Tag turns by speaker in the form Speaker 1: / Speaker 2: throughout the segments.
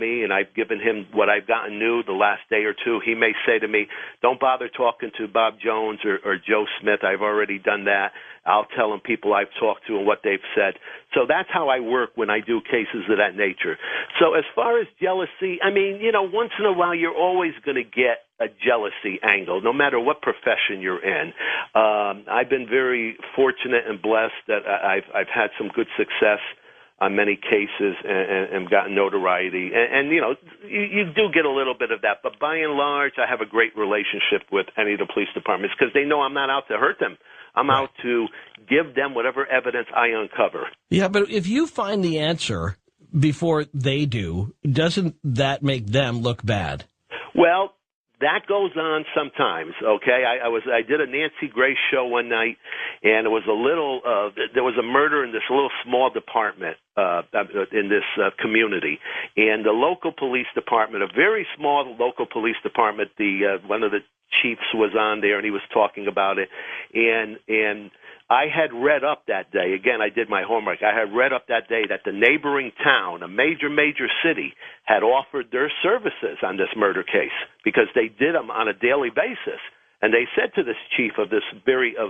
Speaker 1: me and I've given him what I've gotten new the last day or two, he may say to me, don't bother talking to Bob Jones or Joe Smith. I've already done that. I'll tell him people I've talked to and what they've said. So that's how I work when I do cases of that nature. So as far as jealousy, I mean, once in a while you're always going to get a jealousy angle, no matter what profession you're in. I've been very fortunate and blessed that I've had some good success on many cases and gotten notoriety. And you do get a little bit of that. But by and large, I have a great relationship with any of the police departments because they know I'm not out to hurt them. I'm out to give them whatever evidence I uncover.
Speaker 2: Yeah, but if you find the answer before they do, doesn't that make them look bad?
Speaker 1: Well, that goes on sometimes, okay? I did a Nancy Grace show one night, and it was there was a murder in this little small department in this community. And the local police department, a very small local police department, one of the chiefs was on there, and he was talking about it. And I had read up that day, again, I did my homework, I had read up that day that the neighboring town, a major city, had offered their services on this murder case because they did them on a daily basis. And they said to this chief of this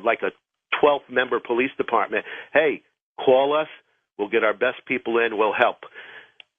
Speaker 1: like a 12-member police department, hey, call us, we'll get our best people in, we'll help.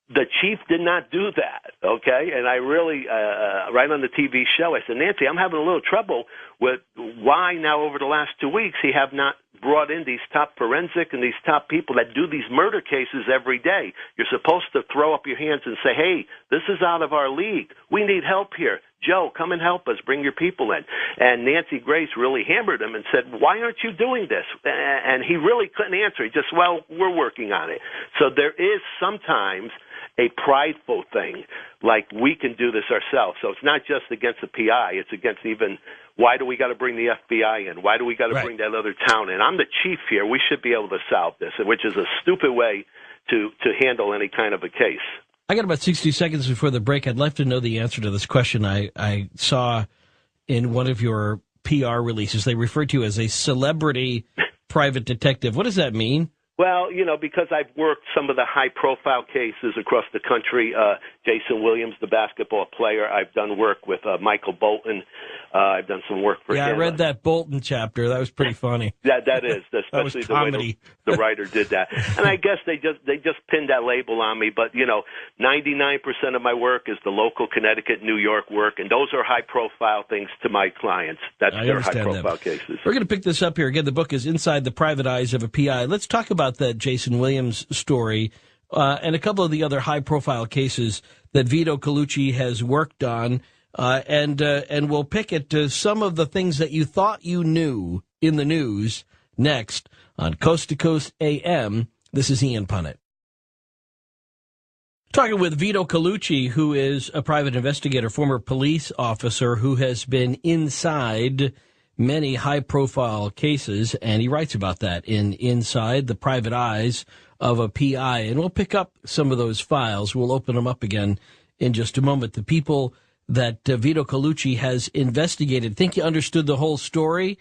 Speaker 1: The chief did not do that, okay? And I really, right on the TV show, I said, Nancy, I'm having a little trouble with why now over the last 2 weeks he have not brought in these top forensic and these top people that do these murder cases every day. You're supposed to throw up your hands and say, hey, this is out of our league. We need help here. Joe, come and help us. Bring your people in. And Nancy Grace really hammered him and said, why aren't you doing this? And he really couldn't answer. He just, well, we're working on it. So there is sometimes a prideful thing, like we can do this ourselves. So it's not just against the PI, it's against even, why do we got to bring the FBI in? Why do we got to bring that other town in? I'm the chief here. We should be able to solve this, which is a stupid way to handle any kind of a case.
Speaker 2: I got about 60 seconds before the break. I'd like to know the answer to this question. I saw in one of your PR releases, they referred to you as a celebrity private detective. What does that mean?
Speaker 1: Well, because I've worked some of the high-profile cases across the country, Jason Williams, the basketball player, I've done work with Michael Bolton. I've done some work for him.
Speaker 2: Yeah, I read that Bolton chapter. That was pretty funny.
Speaker 1: That is, especially the way the writer did that. And I guess they just pinned that label on me. But, 99% of my work is the local Connecticut, New York work, and those are high-profile things to my clients. That's their high-profile cases.
Speaker 2: We're going to pick this up here. Again, the book is Inside the Private Eyes of a PI. Let's talk about that Jason Williams story and a couple of the other high-profile cases that Vito Colucci has worked on, and we'll pick at some of the things that you thought you knew in the news next on Coast to Coast AM. This is Ian Punnett. Talking with Vito Colucci, who is a private investigator, former police officer who has been inside many high-profile cases, and he writes about that in Inside the Private Eyes of a PI. And we'll pick up some of those files. We'll open them up again in just a moment. The people that Vito Colucci has investigated think you understood the whole story.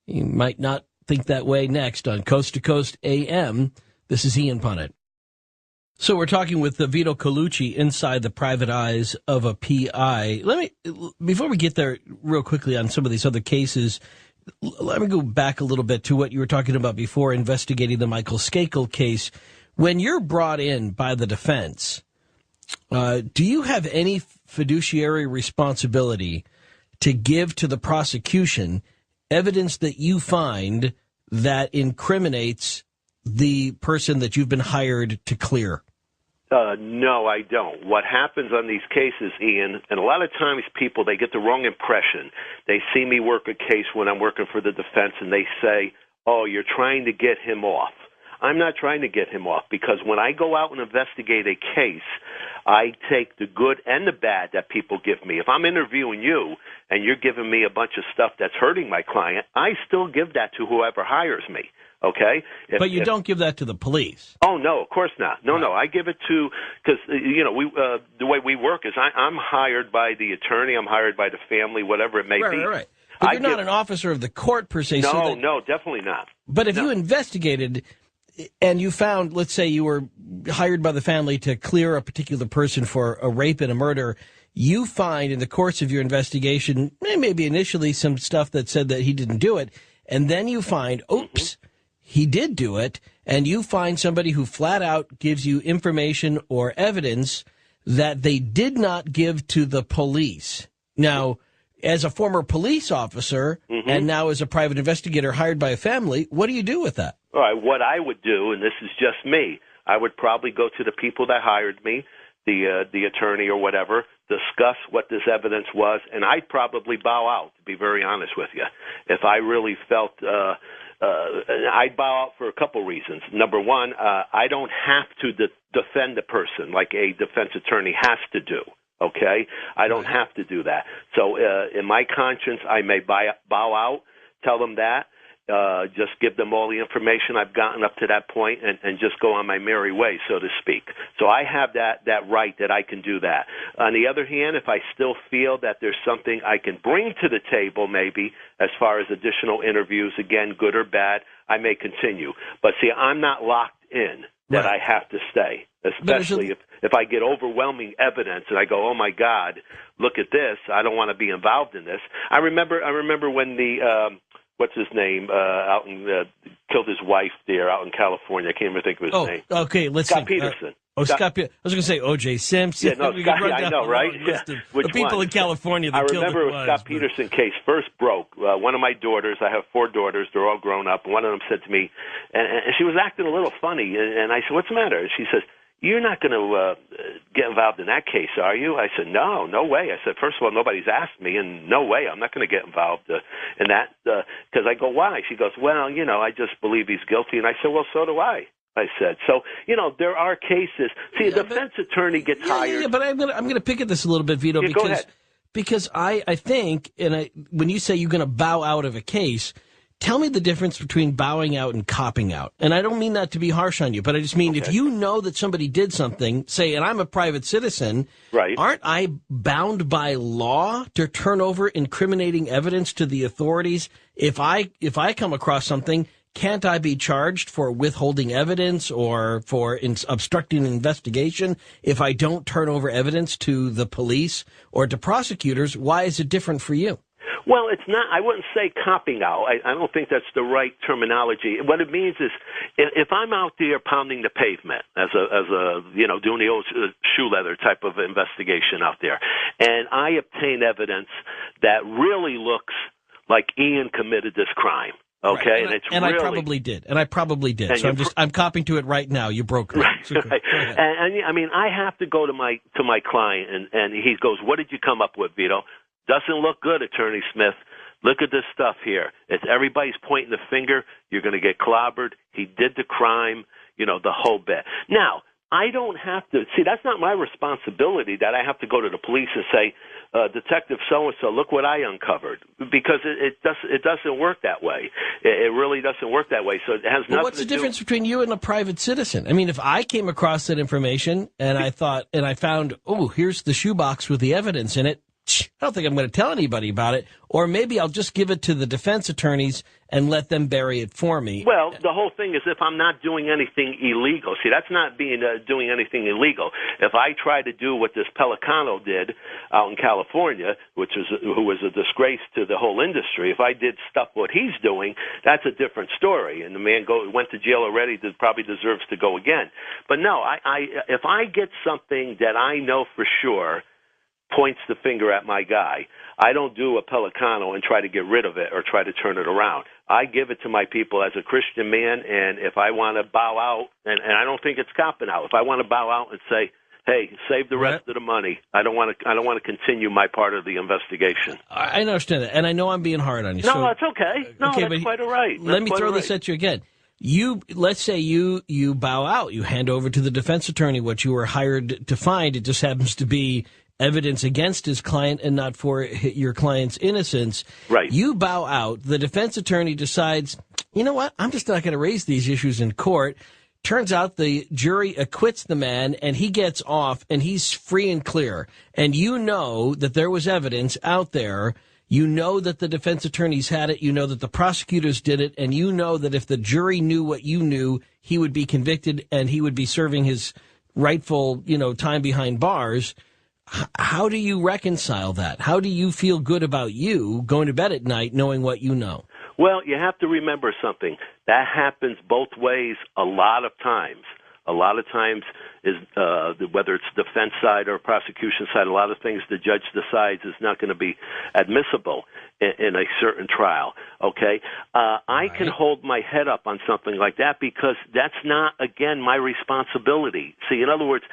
Speaker 2: You might not think that way. Next on Coast to Coast AM, this is Ian Punnett. So we're talking with Vito Colucci, Inside the Private Eyes of a PI. Before we get there real quickly on some of these other cases, let me go back a little bit to what you were talking about before, investigating the Michael Skakel case. When you're brought in by the defense, do you have any fiduciary responsibility to give to the prosecution evidence that you find that incriminates the person that you've been hired to clear?
Speaker 1: No, I don't. What happens on these cases, Ian, and a lot of times people, they get the wrong impression. They see me work a case when I'm working for the defense, and they say, oh, you're trying to get him off. I'm not trying to get him off, because when I go out and investigate a case, I take the good and the bad that people give me. If I'm interviewing you and you're giving me a bunch of stuff that's hurting my client, I still give that to whoever hires me. Okay,
Speaker 2: but you don't give that to the police.
Speaker 1: Oh no, of course not. No, I give it to, because we the way we work is I'm hired by the attorney, I'm hired by the family, whatever it may be.
Speaker 2: Right. But you're not an officer of the court per se.
Speaker 1: No, definitely not.
Speaker 2: But if you investigated, and you found, let's say you were hired by the family to clear a particular person for a rape and a murder, you find in the course of your investigation, maybe initially some stuff that said that he didn't do it, and then you find, oops, he did do it, and you find somebody who flat out gives you information or evidence that they did not give to the police. Now, as a former police officer and now as a private investigator hired by a family, what do you do with that?
Speaker 1: All right, what I would do, and this is just me, I would probably go to the people that hired me, the attorney or whatever, discuss what this evidence was, and I'd probably bow out, to be very honest with you. If I really felt, I'd bow out for a couple reasons. Number one, I don't have to defend the person like a defense attorney has to do. Okay? I don't have to do that. So in my conscience, I may bow out, tell them that, just give them all the information I've gotten up to that point and just go on my merry way, so to speak. So I have that right that I can do that. On the other hand, if I still feel that there's something I can bring to the table maybe as far as additional interviews, again, good or bad, I may continue. But see, I'm not locked in that I have to stay, especially if I get overwhelming evidence and I go, oh, my God, look at this. I don't want to be involved in this. I remember when the what's his name, out in, killed his wife there out in California. I can't even think of his name.
Speaker 2: Okay, let's
Speaker 1: Scott Peterson.
Speaker 2: Scott I was going to say O.J. Simpson.
Speaker 1: Yeah, no, Scott, I know, right?
Speaker 2: The people in California that killed
Speaker 1: remember when Scott Peterson case first broke. One of my daughters, I have 4 daughters, they're all grown up. One of them said to me, and she was acting a little funny, and I said, what's the matter? And she says, you're not going to get involved in that case, are you? I said, no way. I said, first of all, nobody's asked me, and no way. I'm not going to get involved in that. Because I go, why? She goes, well, I just believe he's guilty. And I said, well, so do I said. So, there are cases. See, a defense attorney gets hired.
Speaker 2: Yeah, but I'm going to pick at this a little bit, Vito, because I think, when you say you're going to bow out of a case, tell me the difference between bowing out and copping out. And I don't mean that to be harsh on you, but I just mean if you know that somebody did something, say, and I'm a private citizen, aren't I bound by law to turn over incriminating evidence to the authorities? If I come across something, can't I be charged for withholding evidence or for obstructing an investigation if I don't turn over evidence to the police or to prosecutors? Why is it different for you?
Speaker 1: Well, it's not. I wouldn't say copping out. I don't think that's the right terminology. What it means is, if I'm out there pounding the pavement as a doing the old shoe leather type of investigation out there, and I obtain evidence that really looks like Ian committed this crime. Okay,
Speaker 2: right. And I probably did. So I'm copping to it right now. You broke me.
Speaker 1: Right. And I mean, I have to go to my client, and he goes, "What did you come up with, Vito?" Doesn't look good, Attorney Smith. Look at this stuff here. It's everybody's pointing the finger. You're going to get clobbered. He did the crime, the whole bit. Now, I don't have to – see, that's not my responsibility that I have to go to the police and say, Detective so-and-so, look what I uncovered, because it doesn't work that way. It really doesn't work that way. So it has nothing
Speaker 2: what's the difference between you and a private citizen? I mean, if I came across that information and I found, oh, here's the shoebox with the evidence in it, I don't think I'm going to tell anybody about it, or maybe I'll just give it to the defense attorneys and let them bury it for me.
Speaker 1: Well, the whole thing is if I'm not doing anything illegal. See, that's not doing anything illegal. If I try to do what this Pelicano did out in California, who was a disgrace to the whole industry, if I did stuff what he's doing, that's a different story. And the man went to jail already, probably deserves to go again. But no, if I get something that I know for sure points the finger at my guy, I don't do a Pelicano and try to get rid of it or try to turn it around. I give it to my people as a Christian man, and if I want to bow out, and I don't think it's copping out, if I want to bow out and say, hey, save the rest of the money, I don't want to continue my part of the investigation.
Speaker 2: I understand that, and I know I'm being hard on you.
Speaker 1: No, that's okay. No, that's quite all right.
Speaker 2: Let me throw this at you again. Let's say you bow out. You hand over to the defense attorney what you were hired to find. It just happens to be evidence against his client and not for your client's innocence.
Speaker 1: Right.
Speaker 2: You bow out. The defense attorney decides, you know what? I'm just not going to raise these issues in court. Turns out the jury acquits the man and he gets off and he's free and clear. And you know that there was evidence out there. You know that the defense attorneys had it. You know that the prosecutors did it. And you know that if the jury knew what you knew, he would be convicted and he would be serving his rightful, time behind bars. How do you reconcile that? How do you feel good about you going to bed at night knowing what you know?
Speaker 1: Well, you have to remember something. That happens both ways a lot of times. A lot of times, is whether it's defense side or prosecution side, a lot of things the judge decides is not going to be admissible in a certain trial. Okay, I can hold my head up on something like that because that's not, again, my responsibility. See, in other words,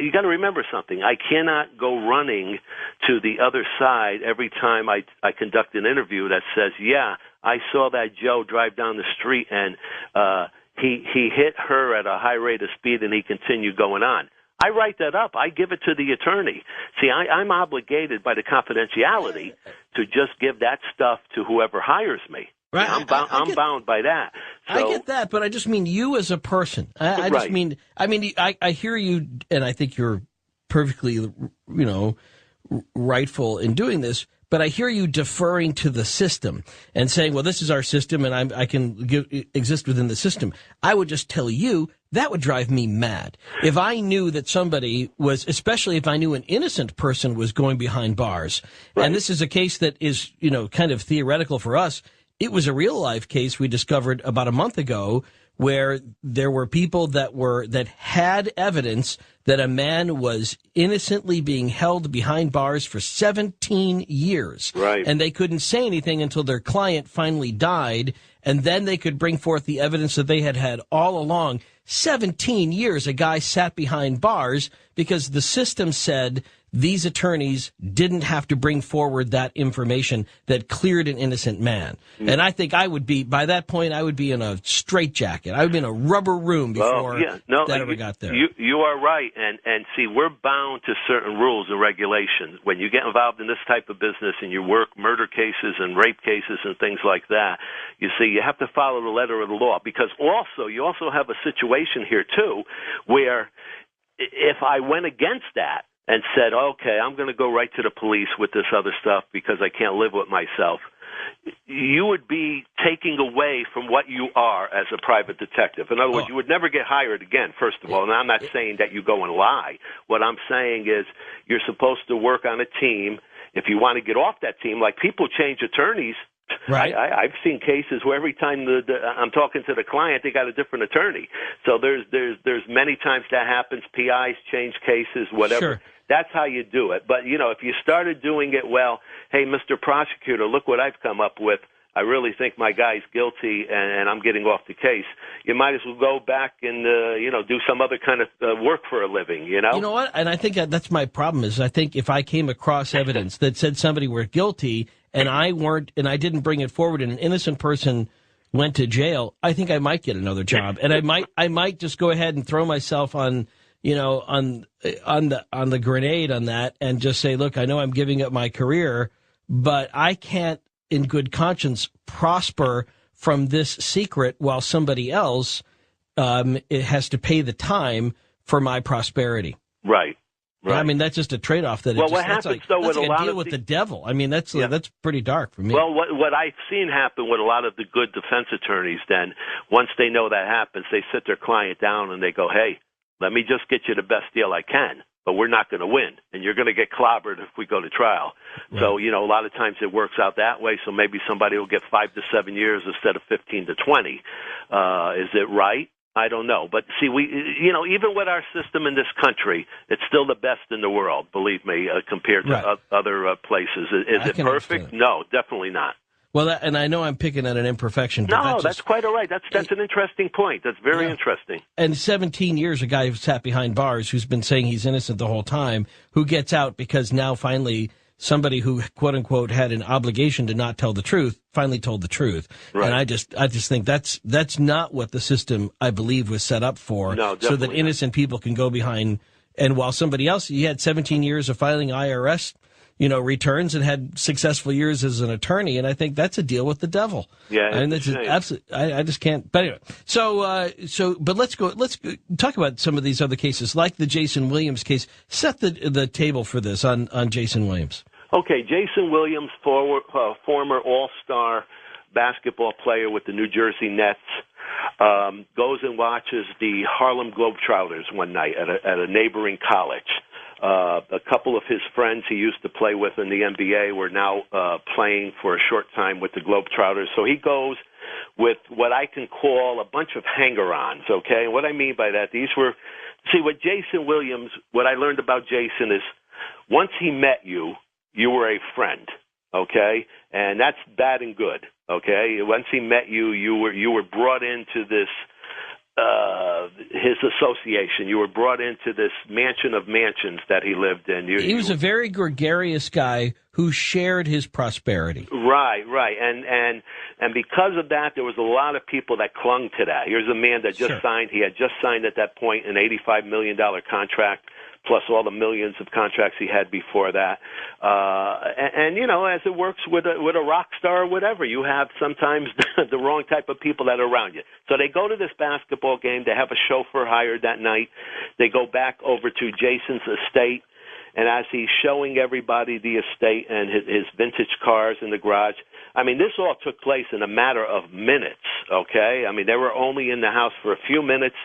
Speaker 1: you got to remember something. I cannot go running to the other side every time I conduct an interview that says, "Yeah, I saw that Joe drive down the street and." He hit her at a high rate of speed, and he continued going on. I write that up. I give it to the attorney. See, I'm obligated by the confidentiality to just give that stuff to whoever hires me.
Speaker 2: Right.
Speaker 1: I'm bound by that. So,
Speaker 2: I get that, but I just mean you as a person. I just mean, I hear you, and I think you're perfectly, rightful in doing this. But I hear you deferring to the system and saying, well, this is our system and I can exist within the system. I would just tell you that would drive me mad. If I knew that somebody was, especially if I knew an innocent person was going behind bars, right. And this is a case that is, kind of theoretical for us. It was a real life case we discovered about a month ago where there were people that had evidence that a man was innocently being held behind bars for 17 years.
Speaker 1: Right.
Speaker 2: And they couldn't say anything until their client finally died, and then they could bring forth the evidence that they had all along. 17 years a guy sat behind bars because the system said these attorneys didn't have to bring forward that information that cleared an innocent man. Mm. And I think by that point, I would be in a straitjacket. I would be in a rubber room before that ever got there.
Speaker 1: You are right. And see, we're bound to certain rules and regulations. When you get involved in this type of business and you work murder cases and rape cases and things like that, you see, you have to follow the letter of the law because you also have a situation here, too, where if I went against that, and said, okay, I'm going to go right to the police with this other stuff because I can't live with myself, you would be taking away from what you are as a private detective. In other words, you would never get hired again, first of all. And I'm not saying that you go and lie. What I'm saying is you're supposed to work on a team. If you want to get off that team, like people change attorneys.
Speaker 2: Right.
Speaker 1: I've seen cases where every time I'm talking to the client, they got a different attorney. So there's many times that happens. PIs change cases, whatever.
Speaker 2: Sure.
Speaker 1: That's how you do it. But, if you started doing it well, hey, Mr. Prosecutor, look what I've come up with. I really think my guy's guilty and I'm getting off the case. You might as well go back and, do some other kind of work for a living, You know
Speaker 2: what? And I think that's my problem is I think if I came across evidence that said somebody were guilty and I didn't bring it forward and an innocent person went to jail, I think I might get another job. And I might just go ahead and throw myself on the grenade on that and just say, look, I know I'm giving up my career, but I can't in good conscience prosper from this secret while somebody else it has to pay the time for my prosperity.
Speaker 1: Right.
Speaker 2: I mean, that's just a trade-off.
Speaker 1: What happens with a lot
Speaker 2: deal with the devil. I mean, that's pretty dark for me.
Speaker 1: Well, what I've seen happen with a lot of the good defense attorneys, then once they know that happens, they sit their client down and they go, hey, let me just get you the best deal I can, but we're not going to win, and you're going to get clobbered if we go to trial. Right. So, a lot of times it works out that way, so maybe somebody will get 5 to 7 years instead of 15 to 20. Is it right? I don't know. But see, even with our system in this country, it's still the best in the world, believe me, compared to other places. Is it perfect? No, definitely not.
Speaker 2: Well, and I know I'm picking at an imperfection.
Speaker 1: But that's quite all right. That's an interesting point. That's very interesting.
Speaker 2: And 17 years, a guy who sat behind bars, who's been saying he's innocent the whole time, who gets out because now finally somebody who, quote unquote, had an obligation to not tell the truth, finally told the truth. Right. And I just think that's not what the system, I believe, was set up for.
Speaker 1: No,
Speaker 2: so that innocent people can go behind. And while somebody else, he had 17 years of filing IRS returns and had successful years as an attorney, and I think that's a deal with the devil.
Speaker 1: Yeah,
Speaker 2: and that's absolutely. I just can't. But anyway, but let's talk about some of these other cases, like the Jason Williams case. Set the table for this on Jason Williams.
Speaker 1: Okay, Jason Williams, former All-Star basketball player with the New Jersey Nets, goes and watches the Harlem Globetrotters one night at a neighboring college. A couple of his friends he used to play with in the NBA were now playing for a short time with the Globetrotters. So he goes with what I can call a bunch of hanger-ons, okay? And what I mean by that, what Jason Williams, what I learned about Jason is once he met you, you were a friend, okay? And that's bad and good, okay? Once he met you, you were brought into this his association. You were brought into this mansion of mansions that he lived in.
Speaker 2: He was a very gregarious guy who shared his prosperity.
Speaker 1: Right. And because of that, there was a lot of people that clung to that. Here's a man that just signed. He had just signed at that point an $85 million contract, plus all the millions of contracts he had before that. And you know, as it works with a rock star or whatever, you have sometimes the wrong type of people that are around you. So they go to this basketball game. They have a chauffeur hired that night. They go back over to Jason's estate. And as he's showing everybody the estate and his vintage cars in the garage, I mean, this all took place in a matter of minutes, okay? I mean, they were only in the house for a few minutes.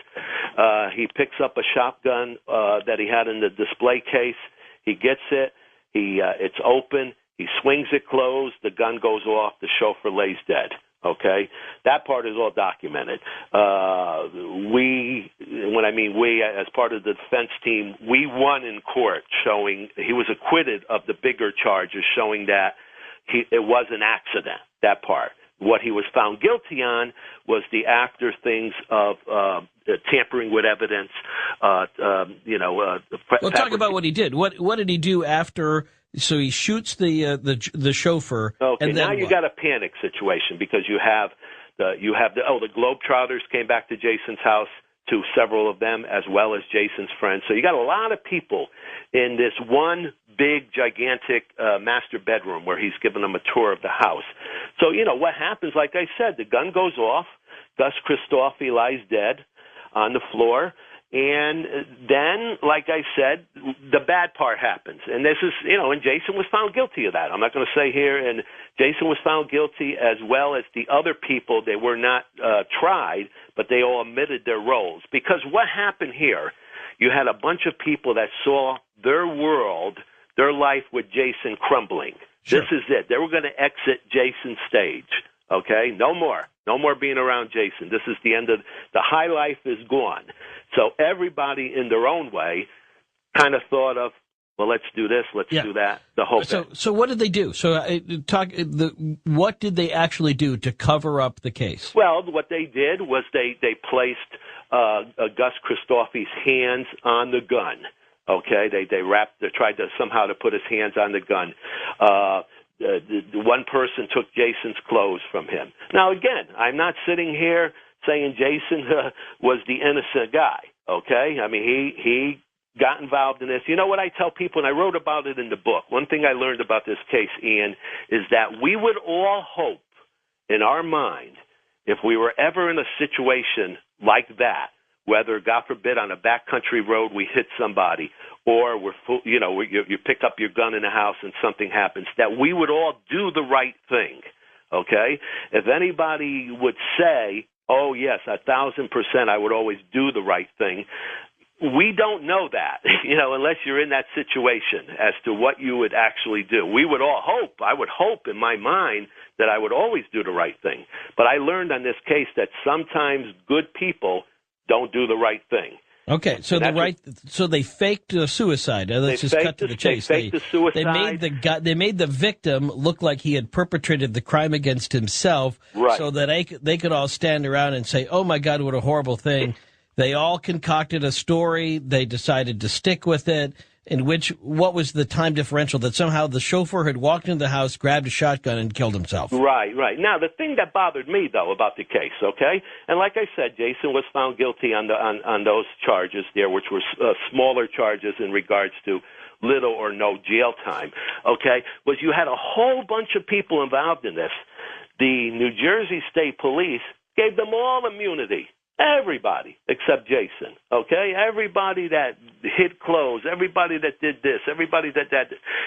Speaker 1: He picks up a shotgun that he had in the display case. He gets it. It's open. He swings it closed. The gun goes off. The chauffeur lays dead. Okay, that part is all documented. When I mean we, as part of the defense team, we won in court, showing he was acquitted of the bigger charges, showing that it was an accident. That part. What he was found guilty on was the after things of tampering with evidence.
Speaker 2: Well, talk about what he did. What did he do after? So he shoots the chauffeur.
Speaker 1: Okay,
Speaker 2: and then
Speaker 1: now you got a panic situation because you have the Globetrotters came back to Jason's house, to several of them, as well as Jason's friends. So you got a lot of people in this one big, gigantic master bedroom where he's giving them a tour of the house. So, you know, what happens, like I said, the gun goes off. Gus Christofi lies dead on the floor. And then, like I said, the bad part happens. And this is, you know, and Jason was found guilty of that. I'm not going to say here. And Jason was found guilty as well as the other people. They were not tried, but they all admitted their roles. Because what happened here, you had a bunch of people that saw their world, their life with Jason crumbling. Sure. This is it. They were going to exit Jason's stage. Okay? No more. No more being around Jason. This is the end of the high life is gone. So everybody in their own way kind of thought of, well, let's do this, let's do that, the whole thing.
Speaker 2: So what did they do? So what did they actually do to cover up the case?
Speaker 1: Well, what they did was they placed Gus Christofi's hands on the gun. Okay, they tried to somehow to put his hands on the gun. The one person took Jason's clothes from him. Now, again, I'm not sitting here saying Jason was the innocent guy, okay? I mean, he got involved in this. You know what I tell people, and I wrote about it in the book, one thing I learned about this case, Ian, is that we would all hope in our mind, if we were ever in a situation like that, whether, God forbid, on a backcountry road we hit somebody, or you pick up your gun in a house and something happens, that we would all do the right thing, okay? If anybody would say, oh, yes, 1,000%, I would always do the right thing, we don't know that, unless you're in that situation as to what you would actually do. We would all hope, I would hope in my mind that I would always do the right thing. But I learned on this case that sometimes good people don't do the right thing.
Speaker 2: Okay, so they faked a suicide. Let's just cut to the chase.
Speaker 1: They faked the suicide.
Speaker 2: They made the victim look like he had perpetrated the crime against himself,
Speaker 1: right,
Speaker 2: so that they could all stand around and say, "Oh my God, what a horrible thing!" They all concocted a story. They decided to stick with it. What was the time differential that somehow the chauffeur had walked into the house, grabbed a shotgun, and killed himself?
Speaker 1: Right. Now, the thing that bothered me, though, about the case, okay, and like I said, Jason was found guilty on those charges there, which were smaller charges in regards to little or no jail time, okay, was you had a whole bunch of people involved in this. The New Jersey State Police gave them all immunity. Everybody except Jason, okay? Everybody that hid clothes, everybody that did this, everybody that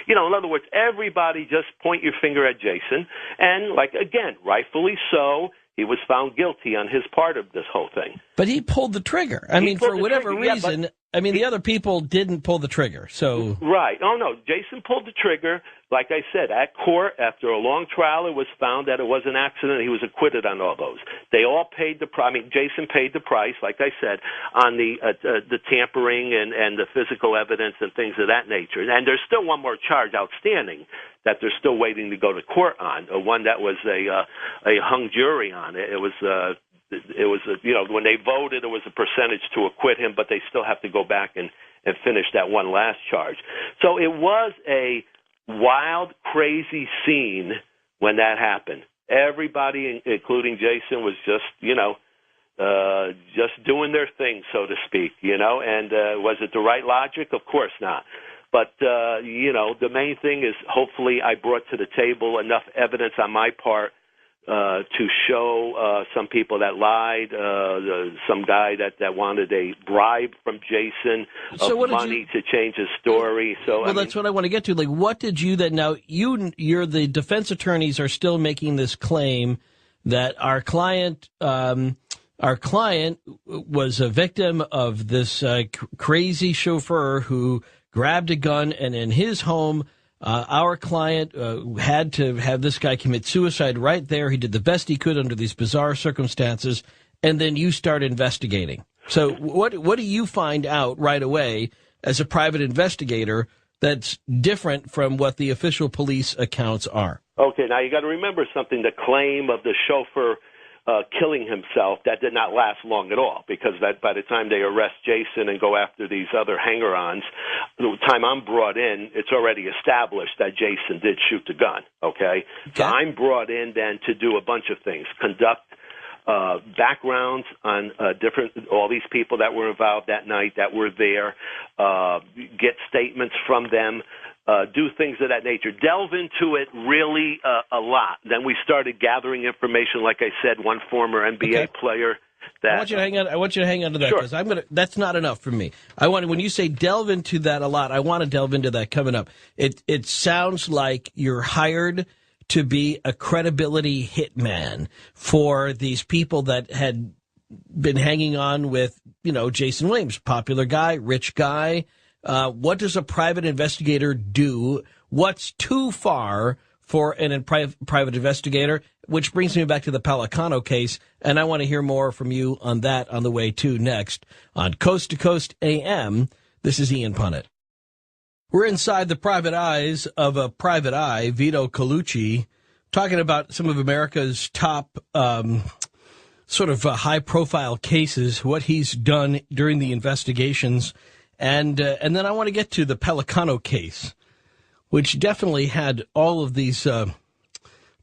Speaker 1: in other words, everybody just point your finger at Jason. And, again, rightfully so, he was found guilty on his part of this whole thing.
Speaker 2: But he pulled the trigger. For whatever reason, the other people didn't pull the trigger. So
Speaker 1: Right. Oh, no, Jason pulled the trigger. Like I said, at court, after a long trial, it was found that it was an accident. He was acquitted on all those. They all paid the price. Jason paid the price, like I said, on the tampering and the physical evidence and things of that nature. And there's still one more charge outstanding that they're still waiting to go to court on, one that was a hung jury on. It was when they voted, it was a percentage to acquit him, but they still have to go back and finish that one last charge. So it was a wild, crazy scene when that happened. Everybody, including Jason, was just doing their thing, so to speak, and was it the right logic? Of course not. But, the main thing is hopefully I brought to the table enough evidence on my part to show some people that lied, some guy that wanted a bribe from Jason of money to change his story. So
Speaker 2: that's what I want to get to. What did you then? Now you're the defense attorneys are still making this claim that our client was a victim of this crazy chauffeur who grabbed a gun, and in his home, our client had to have this guy commit suicide right there. He did the best he could under these bizarre circumstances, and then you start investigating. So what do you find out right away as a private investigator that's different from what the official police accounts are?
Speaker 1: Okay, now you got to remember something. The claim of the chauffeur killing himself, that did not last long at all, because that by the time they arrest Jason and go after these other hanger-ons, the time I'm brought in, it's already established that Jason did shoot the gun, okay? So I'm brought in then to do a bunch of things, conduct backgrounds on all these people that were involved that night, that were there, get statements from them, do things of that nature, delve into it really a lot. Then we started gathering information, like I said, one former NBA player.
Speaker 2: I want you to hang on to that, because that's not enough for me. When you say delve into that a lot, I want to delve into that coming up. It sounds like you're hired to be a credibility hitman for these people that had been hanging on with, Jason Williams, popular guy, rich guy. What does a private investigator do? What's too far for a private investigator? Which brings me back to the Pelicano case, and I want to hear more from you on that on the way to next on Coast to Coast AM. This is Ian Punnett. We're inside the private eyes of a private eye, Vito Colucci, talking about some of America's top high-profile cases, what he's done during the investigations. And then I want to get to the Pelicano case, which definitely had all of these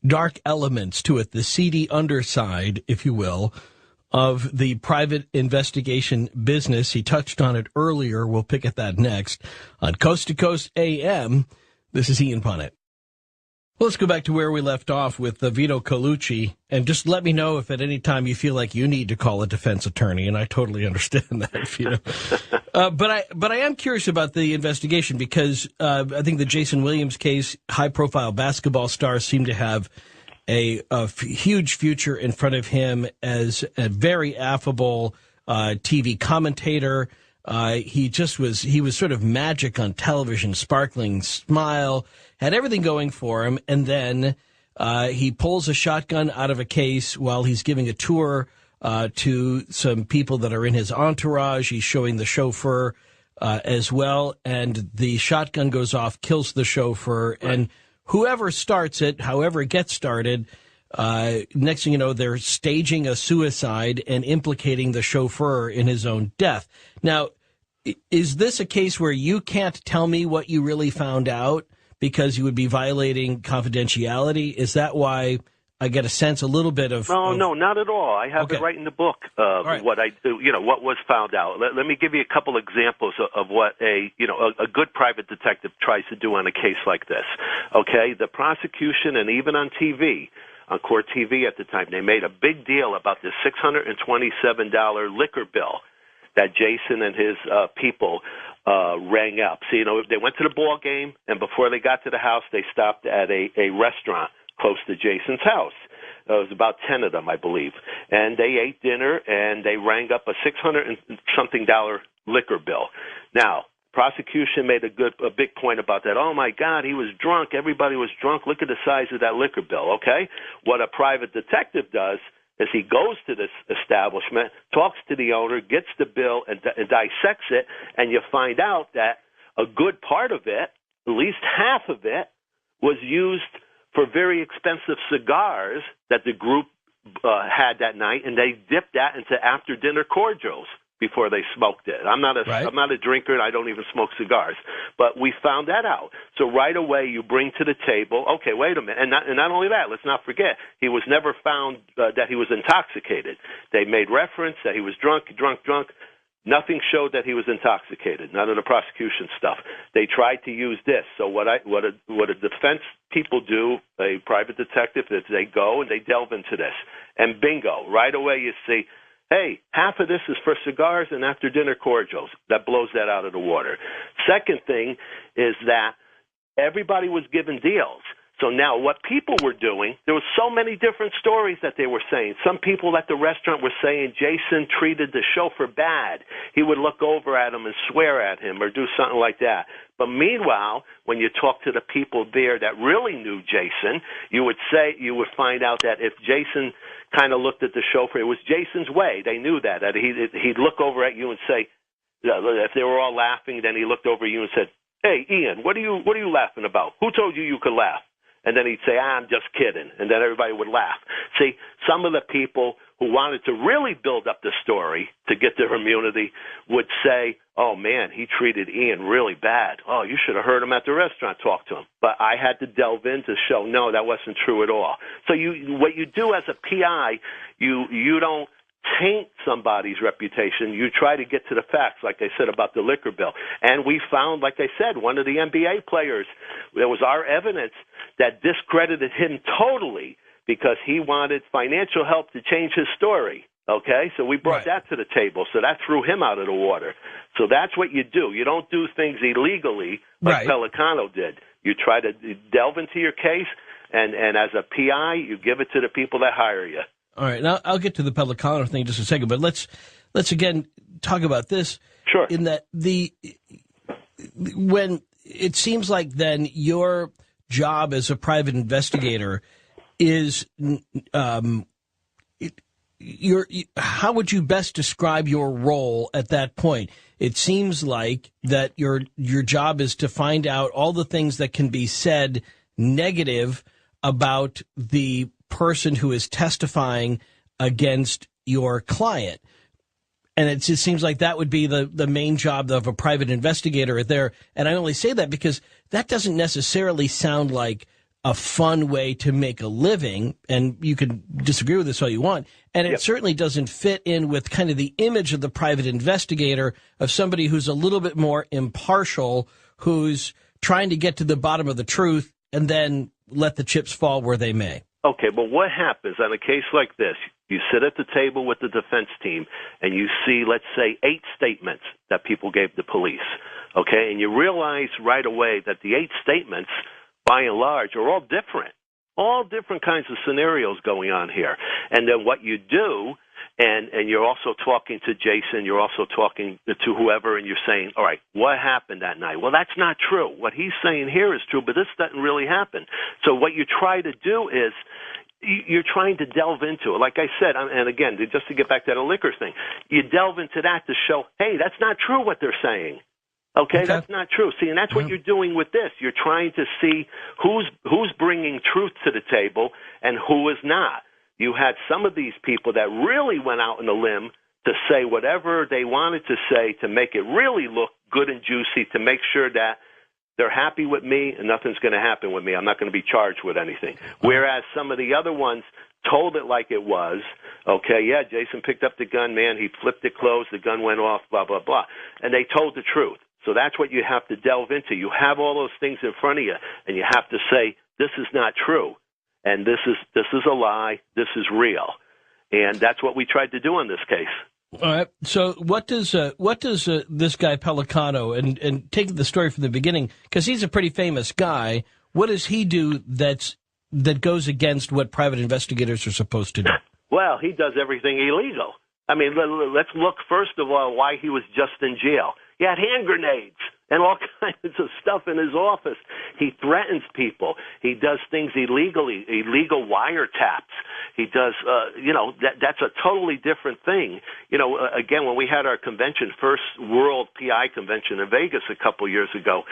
Speaker 2: dark elements to it, the seedy underside, if you will, of the private investigation business. He touched on it earlier. We'll pick at that next. On Coast to Coast AM, this is Ian Punnett. Well, let's go back to where we left off with Vito Colucci, and just let me know if at any time you feel like you need to call a defense attorney, and I totally understand that, Vito. But I am curious about the investigation, because I think the Jason Williams case, high-profile basketball stars seem to have a huge future in front of him as a very affable TV commentator. He was sort of magic on television, sparkling smile, had everything going for him. And then he pulls a shotgun out of a case while he's giving a tour to some people that are in his entourage. He's showing the chauffeur as well. And the shotgun goes off, kills the chauffeur. Right. And whoever starts it, however it gets started, next thing you know, they're staging a suicide and implicating the chauffeur in his own death. Now, is this a case where you can't tell me what you really found out because you would be violating confidentiality? Is that why I get a sense a little bit of... No, not at all. I have it right in the book of what I do, what was found out. Let me give you a couple examples of what a good private detective tries to do on a case like this. Okay, the prosecution, and even on TV,
Speaker 1: on Court TV at the time. They made a big deal about this $627 liquor bill that Jason and his people rang up. So, they went to the ball game, and before they got to the house, they stopped at a restaurant close to Jason's house. It was about 10 of them, I believe. And they ate dinner, and they rang up a $600-something liquor bill. Now, prosecution made a big point about that. Oh, my God, he was drunk. Everybody was drunk. Look at the size of that liquor bill, okay? What a private detective does is he goes to this establishment, talks to the owner, gets the bill, and dissects it, and you find out that a good part of it, at least half of it, was used for very expensive cigars that the group had that night, and they dipped that into after-dinner cordials before they smoked it. I'm not a drinker, and I don't even smoke cigars. But we found that out. So right away, you bring to the table, okay, wait a minute. And not only that, let's not forget, he was never found that he was intoxicated. They made reference that he was drunk. Nothing showed that he was intoxicated, none of the prosecution stuff. They tried to use this. So what a defense people do, a private detective, is they go and they delve into this. And bingo, right away you see, hey, half of this is for cigars and after-dinner cordials. That blows that out of the water. Second thing is that everybody was given deals. So now what people were doing, there were so many different stories that they were saying. Some people at the restaurant were saying Jason treated the chauffeur bad. He would look over at him and swear at him or do something like that. But meanwhile, when you talk to the people there that really knew Jason, you would find out that if Jason kind of looked at the chauffeur, it was Jason's way. They knew that he'd look over at you and say, if they were all laughing, then he looked over at you and said, hey, Ian, what are you laughing about? Who told you could laugh? And then he'd say, I'm just kidding. And then everybody would laugh. See, some of the people who wanted to really build up the story to get their immunity would say, oh, man, he treated Ian really bad. Oh, you should have heard him at the restaurant talk to him. But I had to delve in to show, no, that wasn't true at all. So what you do as a PI, you don't taint somebody's reputation. You try to get to the facts, like I said, about the liquor bill. And we found, like I said, one of the NBA players, there was our evidence that discredited him totally because he wanted financial help to change his story. Okay? So we brought that to the table. So that threw him out of the water. So that's what you do. You don't do things illegally like Pelicano did. You try to delve into your case, and as a PI, you give it to the people that hire you.
Speaker 2: All right, now I'll get to the Pelicano thing in just a second, but let's again talk about this.
Speaker 1: Sure.
Speaker 2: In that when it seems like then your job as a private investigator is how would you best describe your role at that point? It seems like that your job is to find out all the things that can be said negative about the person who is testifying against your client. And it just seems like that would be the main job of a private investigator there. And I only say that because that doesn't necessarily sound like a fun way to make a living. And you can disagree with this all you want. And it certainly doesn't fit in with kind of the image of the private investigator of somebody who's a little bit more impartial, who's trying to get to the bottom of the truth and then let the chips fall where they may.
Speaker 1: Okay, but what happens on a case like this? You sit at the table with the defense team and you see, let's say, 8 statements that people gave the police, okay? And you realize right away that the 8 statements, by and large, are all different kinds of scenarios going on here. And then what you do, and you're also talking to Jason, you're also talking to whoever, and you're saying, all right, what happened that night? Well, that's not true. What he's saying here is true, but this doesn't really happen. So what you try to do is you're trying to delve into it. Like I said, and again, just to get back to the liquor thing, you delve into that to show, hey, that's not true what they're saying. Okay, that's not true. See, and that's what you're doing with this. You're trying to see who's bringing truth to the table and who is not. You had some of these people that really went out on a limb to say whatever they wanted to say to make it really look good and juicy, to make sure that they're happy with me and nothing's going to happen with me. I'm not going to be charged with anything. Whereas some of the other ones told it like it was. Okay, yeah, Jason picked up the gun, man. He flipped it closed. The gun went off, blah, blah, blah. And they told the truth. So that's what you have to delve into. You have all those things in front of you, and you have to say, this is not true. and this is a lie. This is real, and that's what we tried to do in this case.
Speaker 2: All right. So what does this guy Pelicano, and take the story from the beginning, because he's a pretty famous guy, what does he do that goes against what private investigators are supposed to do?
Speaker 1: Well, he does everything illegal. I mean, let's look first of all why he was just in jail. He had hand grenades and all kinds of stuff in his office. He threatens people. He does things illegally, illegal wiretaps. He does, that's a totally different thing. Again, when we had our convention, first World PI Convention in Vegas a couple years ago,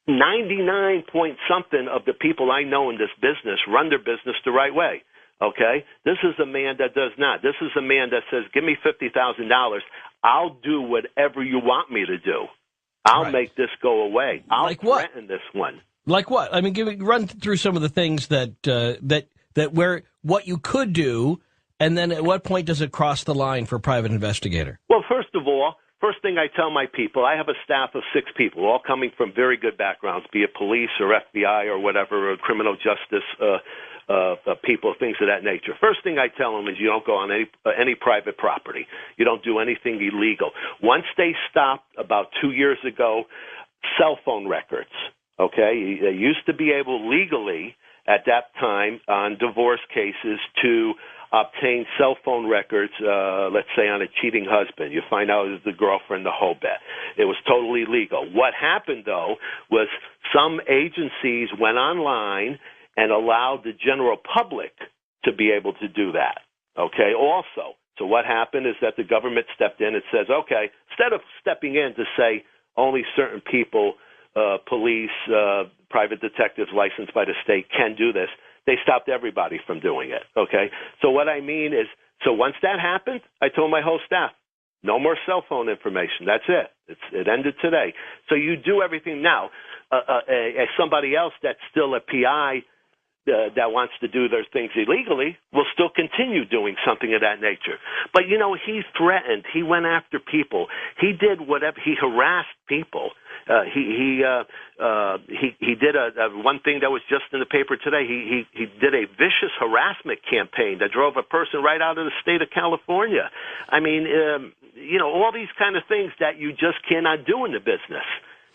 Speaker 1: 99 point something of the people I know in this business run their business the right way. Okay? This is a man that does not. This is a man that says, give me $50,000. I'll do whatever you want me to do. I'll make this go away. I'll threaten this one.
Speaker 2: Like what? I mean, run through some of the things what you could do, and then at what point does it cross the line for a private investigator?
Speaker 1: Well, first of all, first thing I tell my people, I have a staff of 6 people, all coming from very good backgrounds, be it police or FBI or whatever, or criminal justice people, things of that nature. First thing I tell them is you don't go on any private property. You don't do anything illegal. Once they stopped about 2 years ago, cell phone records, okay? They used to be able legally at that time on divorce cases to obtain cell phone records, let's say on a cheating husband. You find out it was the girlfriend the whole bit. It was totally legal. What happened, though, was some agencies went online and allowed the general public to be able to do that, okay, also. So what happened is that the government stepped in and says, okay, instead of stepping in to say only certain people, police, private detectives licensed by the state can do this, they stopped everybody from doing it, okay? So what I mean is, so once that happened, I told my whole staff, no more cell phone information. That's it. It ended today. So you do everything now. As somebody else that's still a PI that wants to do their things illegally will still continue doing something of that nature. But, he threatened. He went after people. He did whatever. He harassed people. He did one thing that was just in the paper today. He did a vicious harassment campaign that drove a person right out of the state of California. I mean, all these kind of things that you just cannot do in the business.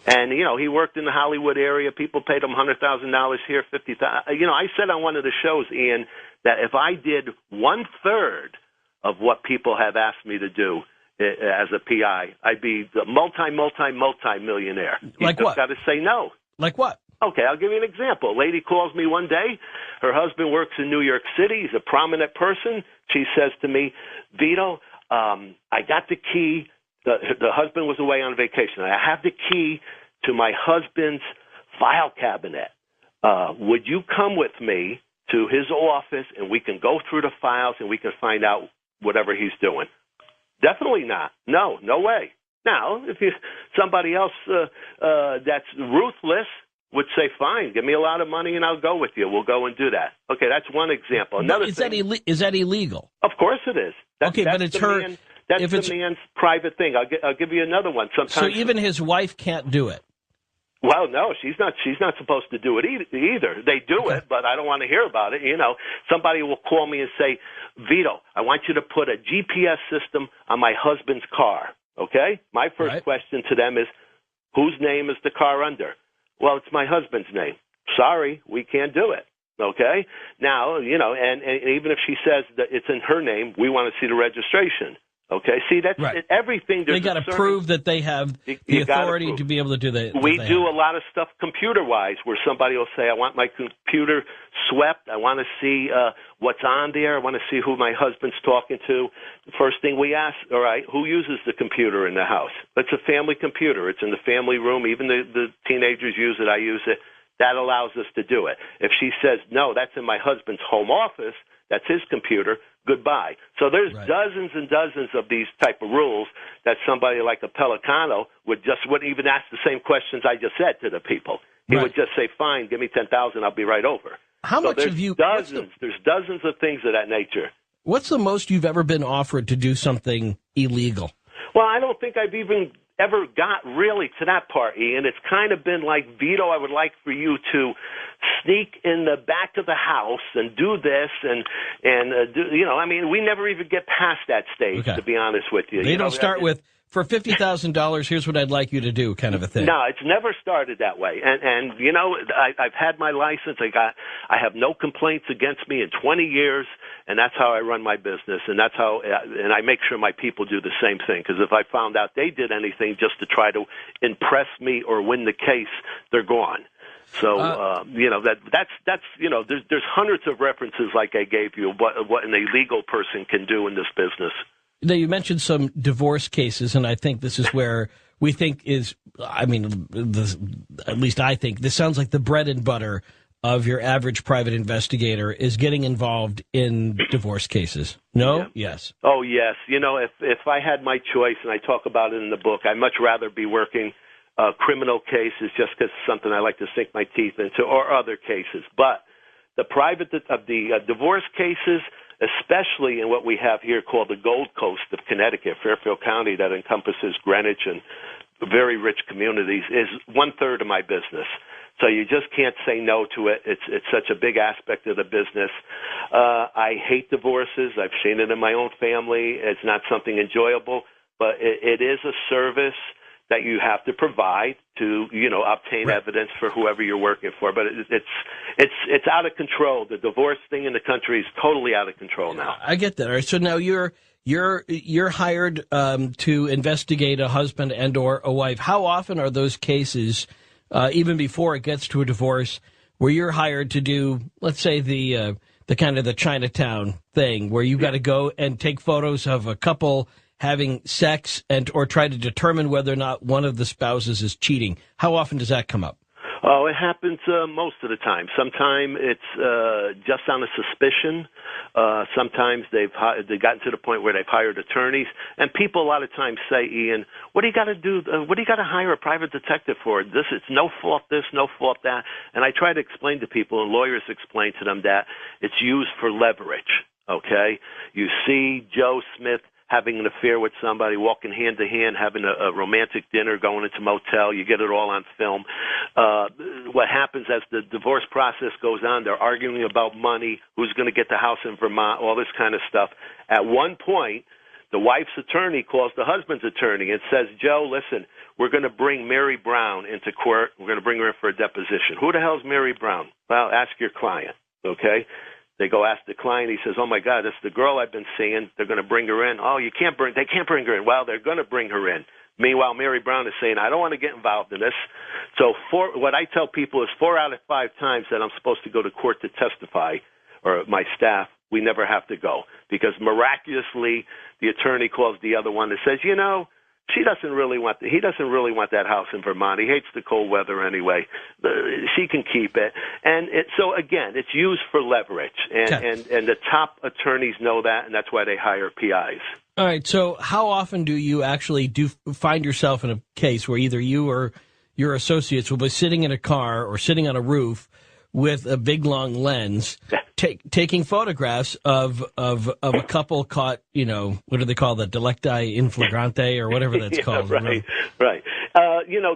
Speaker 1: And, he worked in the Hollywood area. People paid him $100,000 here, $50,000. I said on one of the shows, Ian, that if I did 1/3 of what people have asked me to do as a PI, I'd be the multi-millionaire.
Speaker 2: Like
Speaker 1: you
Speaker 2: what?
Speaker 1: Just got to say no.
Speaker 2: Like what?
Speaker 1: Okay, I'll give you an example. A lady calls me one day. Her husband works in New York City. He's a prominent person. She says to me, Vito, I got the key. The husband was away on vacation. I have the key to my husband's file cabinet. Would you come with me to his office and we can go through the files and we can find out whatever he's doing? Definitely not. No way. Now, if somebody else that's ruthless would say, fine, give me a lot of money and I'll go with you. We'll go and do that. Okay, that's one example. Another
Speaker 2: is that illegal?
Speaker 1: Of course it is.
Speaker 2: But it's her.
Speaker 1: That's the man's private thing. I'll give you another one. Sometimes.
Speaker 2: So even his wife can't do it.
Speaker 1: Well, no, she's not supposed to do it either. They do it, but I don't want to hear about it. Somebody will call me and say, Vito, I want you to put a GPS system on my husband's car. Okay? My first question to them is, whose name is the car under? Well, it's my husband's name. Sorry, we can't do it. Okay? Now, and even if she says that it's in her name, we want to see the registration. Okay, see, that's everything.
Speaker 2: They got to prove that they have the authority to be able to do that.
Speaker 1: We do a lot of stuff computer-wise where somebody will say, I want my computer swept. I want to see what's on there. I want to see who my husband's talking to. The first thing we ask, all right, who uses the computer in the house? It's a family computer. It's in the family room. Even the teenagers use it. I use it. That allows us to do it. If she says, no, that's in my husband's home office, that's his computer, goodbye. So there's dozens and dozens of these type of rules that somebody like a Pelicano wouldn't even ask the same questions I just said to the people. He would just say, fine, give me $10,000, I'll be right over.
Speaker 2: How much have you...
Speaker 1: There's dozens of things of that nature.
Speaker 2: What's the most you've ever been offered to do something illegal?
Speaker 1: Well, I don't think I've even ever got really to that part, Ian. It's kind of been like, Vito, I would like for you to sneak in the back of the house and do this and do, I mean, we never even get past that stage, to be honest with you.
Speaker 2: They don't start with, for $50,000, here's what I'd like you to do, kind of a thing.
Speaker 1: No, it's never started that way. And I've had my license. I have no complaints against me in 20 years, and that's how I run my business, and that's how, and I make sure my people do the same thing. Because if I found out they did anything just to try to impress me or win the case, they're gone. So that's there's hundreds of references like I gave you what an illegal person can do in this business.
Speaker 2: Now, you mentioned some divorce cases, and I think this is where we think at least I think, this sounds like the bread and butter of your average private investigator is getting involved in divorce cases. No? Yeah. Yes.
Speaker 1: Oh, yes. If I had my choice, and I talk about it in the book, I'd much rather be working criminal cases just because it's something I like to sink my teeth into, or other cases. But the divorce cases, especially in what we have here called the Gold Coast of Connecticut, Fairfield County, that encompasses Greenwich and very rich communities, is 1/3 of my business. So you just can't say no to it. It's such a big aspect of the business. I hate divorces. I've seen it in my own family. It's not something enjoyable, but it is a service that you have to provide to, obtain evidence for whoever you're working for. But it's out of control. The divorce thing in the country is totally out of control now.
Speaker 2: I get that. All right. So now you're hired to investigate a husband and or a wife. How often are those cases, even before it gets to a divorce, where you're hired to do, let's say, the kind of the Chinatown thing, where you got to go and take photos of a couple having sex or try to determine whether or not one of the spouses is cheating? How often does that come up?
Speaker 1: Oh, it happens most of the time. Sometimes it's just on a suspicion. Sometimes they've gotten to the point where they've hired attorneys. And people a lot of times say, Ian, what do you got to do? What do you got to hire a private detective for? It's no fault this, no fault that. And I try to explain to people, and lawyers explain to them, that it's used for leverage, okay? You see Joe Smith having an affair with somebody, walking hand to hand, having a romantic dinner, going into a motel. You get it all on film. What happens as the divorce process goes on, they're arguing about money, who's going to get the house in Vermont, all this kind of stuff. At one point, the wife's attorney calls the husband's attorney and says, Joe, listen, we're going to bring Mary Brown into court. We're going to bring her in for a deposition. Who the hell's Mary Brown? Well, ask your client, okay? They go ask the client. He says, oh, my God, that's the girl I've been seeing. They're going to bring her in. Oh, they can't bring her in. Well, they're going to bring her in. Meanwhile, Mary Brown is saying, I don't want to get involved in this. So what I tell people is 4 out of 5 times that I'm supposed to go to court to testify, or my staff, we never have to go. Because miraculously, the attorney calls the other one and says, he doesn't really want that house in Vermont. He hates the cold weather anyway. She can keep it. And so, again, it's used for leverage. And the top attorneys know that, and that's why they hire PIs.
Speaker 2: All right. So how often do you actually find yourself in a case where either you or your associates will be sitting in a car or sitting on a roof with a big, long lens, taking photographs of a couple caught, what do they call that, delicti in flagrante or whatever that's called.
Speaker 1: Right.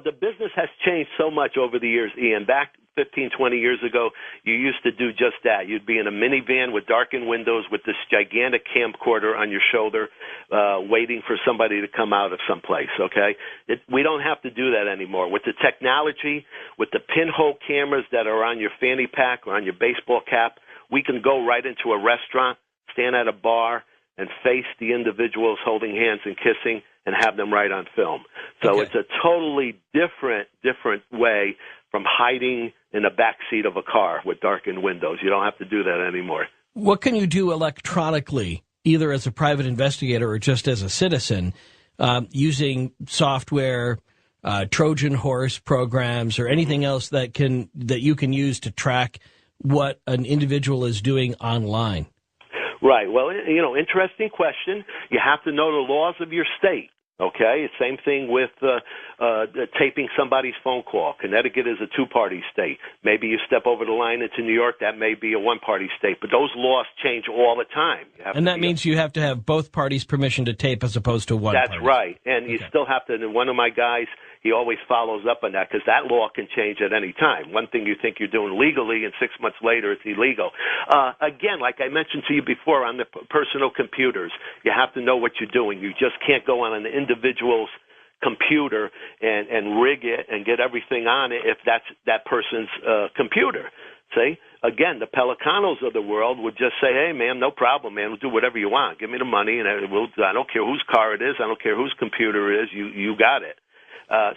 Speaker 1: The business has changed so much over the years, Ian. Back 15, 20 years ago, you used to do just that. You'd be in a minivan with darkened windows with this gigantic camcorder on your shoulder, waiting for somebody to come out of someplace, okay? We don't have to do that anymore. With the technology, with the pinhole cameras that are on your fanny pack or on your baseball cap, we can go right into a restaurant, stand at a bar, and face the individuals holding hands and kissing and have them right on film. So It's a totally different way from hiding in the back seat of a car with darkened windows. You don't have to do that anymore.
Speaker 2: What can you do electronically, either as a private investigator or just as a citizen, using software, Trojan horse programs, or anything else that you can use to track what an individual is doing online?
Speaker 1: Right. Well, interesting question. You have to know the laws of your state. Okay, same thing with taping somebody's phone call. Connecticut is a 2-party state. Maybe you step over the line into New York, that may be a 1-party state. But those laws change all the time.
Speaker 2: And that means you have to have both parties' permission to tape as opposed to one party.
Speaker 1: That's right. And you still have to, and one of my guys, he always follows up on that because that law can change at any time. One thing you think you're doing legally, and 6 months later it's illegal. Again, like I mentioned to you before, on the personal computers, you have to know what you're doing. You just can't go on an individual's computer and rig it and get everything on it if that's that person's computer. See? Again, the Pelicanos of the world would just say, hey, man, no problem, man. We'll do whatever you want. Give me the money, and I don't care whose car it is. I don't care whose computer it is. You got it.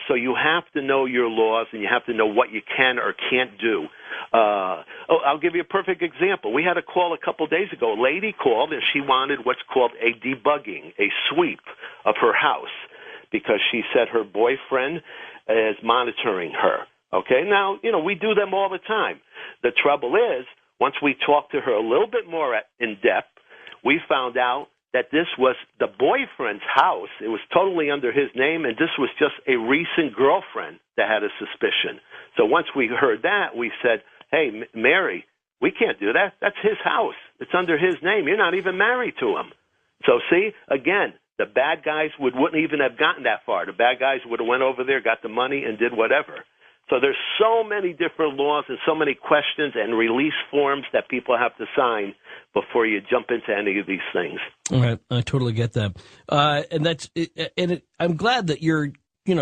Speaker 1: So you have to know your laws, and you have to know what you can or can't do. I'll give you a perfect example. We had a call a couple days ago. A lady called, and she wanted what's called a debugging, a sweep of her house, because she said her boyfriend is monitoring her. Okay, now, we do them all the time. The trouble is, once we talked to her a little bit more in depth, we found out that this was the boyfriend's house. It was totally under his name, and this was just a recent girlfriend that had a suspicion. So once we heard that, we said, hey, Mary, we can't do that. That's his house. It's under his name. You're not even married to him. So see, again, the bad guys wouldn't even have gotten that far. The bad guys would have went over there, got the money, and did whatever. So there's so many different laws and so many questions and release forms that people have to sign before you jump into any of these things.
Speaker 2: All right, I totally get that, I'm glad that you're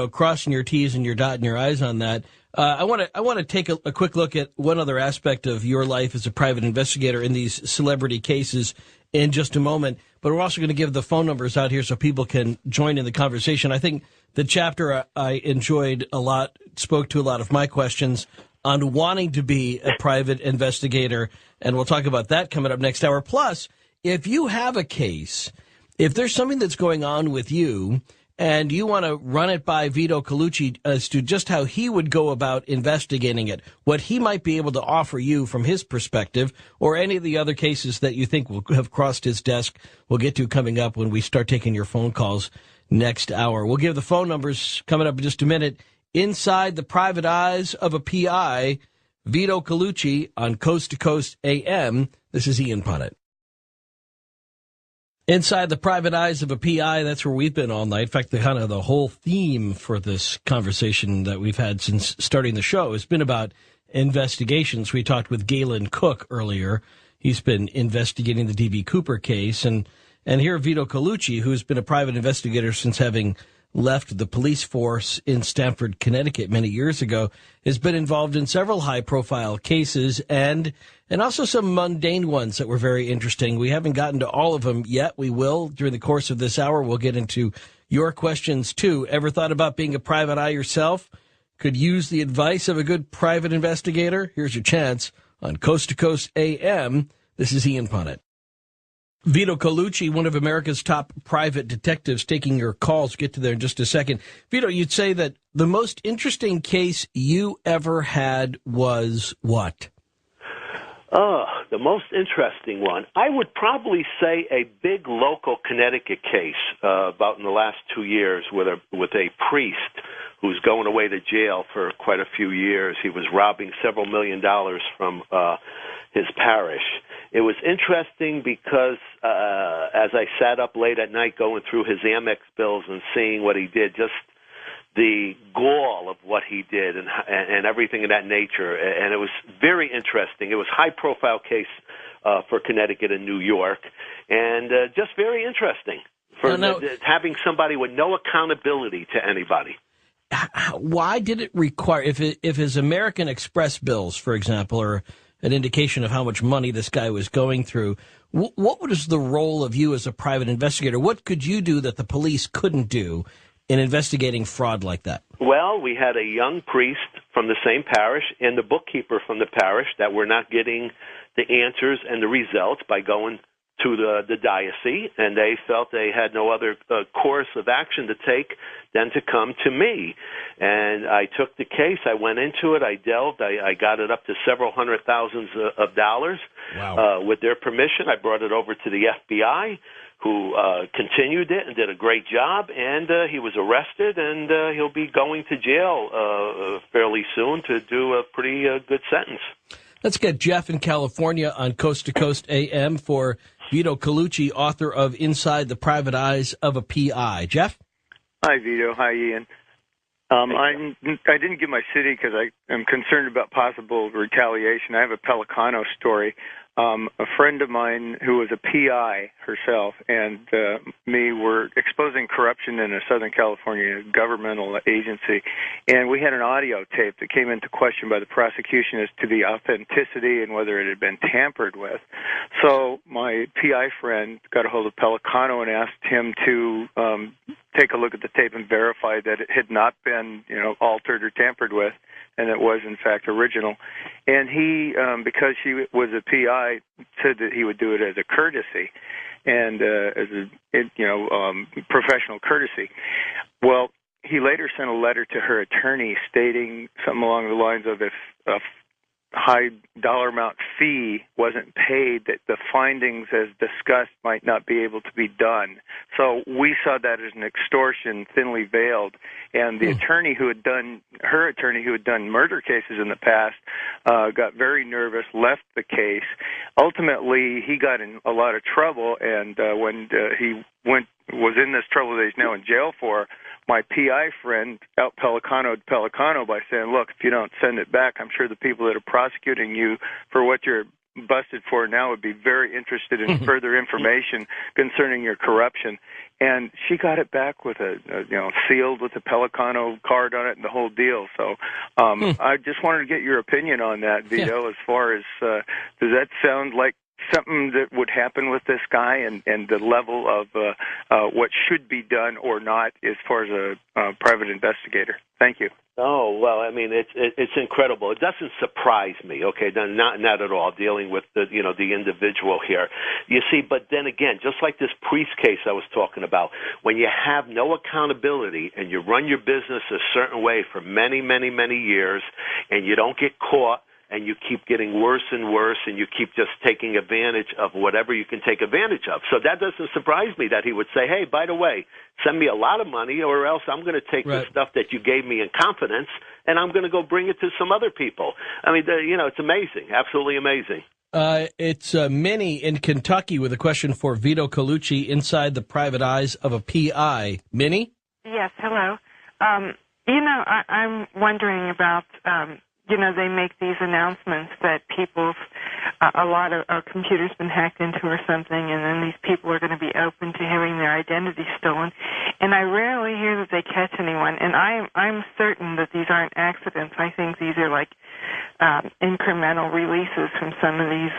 Speaker 2: crossing your T's and you're dotting your I's on that. I want to take a quick look at one other aspect of your life as a private investigator in these celebrity cases in just a moment. But we're also going to give the phone numbers out here so people can join in the conversation. I think the chapter I enjoyed a lot spoke to a lot of my questions on wanting to be a private investigator, and we'll talk about that coming up next hour. Plus, if you have a case, if there's something that's going on with you, and you want to run it by Vito Colucci as to just how he would go about investigating it, what he might be able to offer you from his perspective, or any of the other cases that you think will have crossed his desk, we'll get to coming up when we start taking your phone calls next hour. We'll give the phone numbers coming up in just a minute. Inside the Private Eyes of a PI, Vito Colucci on Coast to Coast AM. This is Ian Punnett. Inside the Private Eyes of a PI, that's where we've been all night. In fact, the whole theme for this conversation that we've had since starting the show has been about investigations. We talked with Galen Cook earlier. He's been investigating the D.B. Cooper case. And here Vito Colucci, who's been a private investigator since having left the police force in Stamford, Connecticut many years ago, has been involved in several high-profile cases and also some mundane ones that were very interesting. We haven't gotten to all of them yet. We will during the course of this hour. We'll get into your questions, too. Ever thought about being a private eye yourself? Could use the advice of a good private investigator? Here's your chance on Coast to Coast AM. This is Ian Punnett. Vito Colucci, one of America's top private detectives, taking your calls. Get to there in just a second. Vito, you'd say that the most interesting case you ever had was what?
Speaker 1: The most interesting one, I would probably say a big local Connecticut case about in the last 2 years with a priest who's going away to jail for quite a few years. He was robbing several $1 million from his parish. It was interesting because as I sat up late at night going through his Amex bills and seeing what he did, just the gall of what he did and everything of that nature, and it was very interesting. It was a high-profile case for Connecticut and New York, and just very interesting for having somebody with no accountability to anybody.
Speaker 2: Why did it require, if his American Express bills, for example, are an indication of how much money this guy was going through, what was the role of you as a private investigator? What could you do that the police couldn't do in investigating fraud like that? Well, we had a young priest from the same parish and the bookkeeper from the parish that were not getting the answers and the results by going to the diocese, and they felt they had no other course of action to take than to come to me. And I took the case, I went into it, I delved, I got it up to several hundred thousands of dollars. Wow. With their permission, I brought it over to the FBI, who continued it and did a great job, and he was arrested, and he'll be going to jail fairly soon to do a pretty good sentence. Let's get Jeff in California on Coast to Coast AM for Vito Colucci, author of Inside the Private Eyes of a PI. Jeff?
Speaker 3: Hi, Vito. Hi, Ian. I didn't give my city because I am concerned about possible retaliation. I have a Pelicano story. A friend of mine who was a PI herself and me were exposing corruption in a Southern California governmental agency, and we had an audio tape that came into question by the prosecution as to the authenticity and whether it had been tampered with. So my PI friend got a hold of Pelicano and asked him to take a look at the tape and verify that it had not been, altered or tampered with, and it was in fact original. And he, because she was a PI, said that he would do it as a courtesy and as a professional courtesy. Well, he later sent a letter to her attorney stating something along the lines of if a high dollar amount fee wasn't paid, that the findings as discussed might not be able to be done. So we saw that as an extortion, thinly veiled. And the attorney who had done murder cases in the past got very nervous, left the case. Ultimately, he got in a lot of trouble, and when he was in this trouble that he's now in jail for, my PI friend out Pelicano'd Pelicano by saying, look, if you don't send it back, I'm sure the people that are prosecuting you for what you're busted for now would be very interested in further information concerning your corruption. And she got it back with sealed with a Pelicano card on it and the whole deal. So I just wanted to get your opinion on that, Vito, as far as does that sound like something that would happen with this guy and the level of what should be done or not as far as a private investigator? Thank you.
Speaker 1: Oh, well, I mean, it's incredible. It doesn't surprise me, okay, not at all, dealing with the individual here. You see, but then again, just like this priest case I was talking about, when you have no accountability and you run your business a certain way for many, many, many years and you don't get caught, and you keep getting worse and worse, and you keep just taking advantage of whatever you can take advantage of. So that doesn't surprise me that he would say, hey, by the way, send me a lot of money or else I'm going to take the stuff that you gave me in confidence and I'm going to go bring it to some other people. I mean, it's amazing, absolutely amazing.
Speaker 2: It's Minnie in Kentucky with a question for Vito Colucci inside the private eyes of a PI. Minnie?
Speaker 4: Yes, hello. I'm wondering about... they make these announcements that a lot of our computers been hacked into or something, and then these people are going to be open to having their identity stolen. And I rarely hear that they catch anyone, and I'm certain that these aren't accidents. I think these are like incremental releases from some of these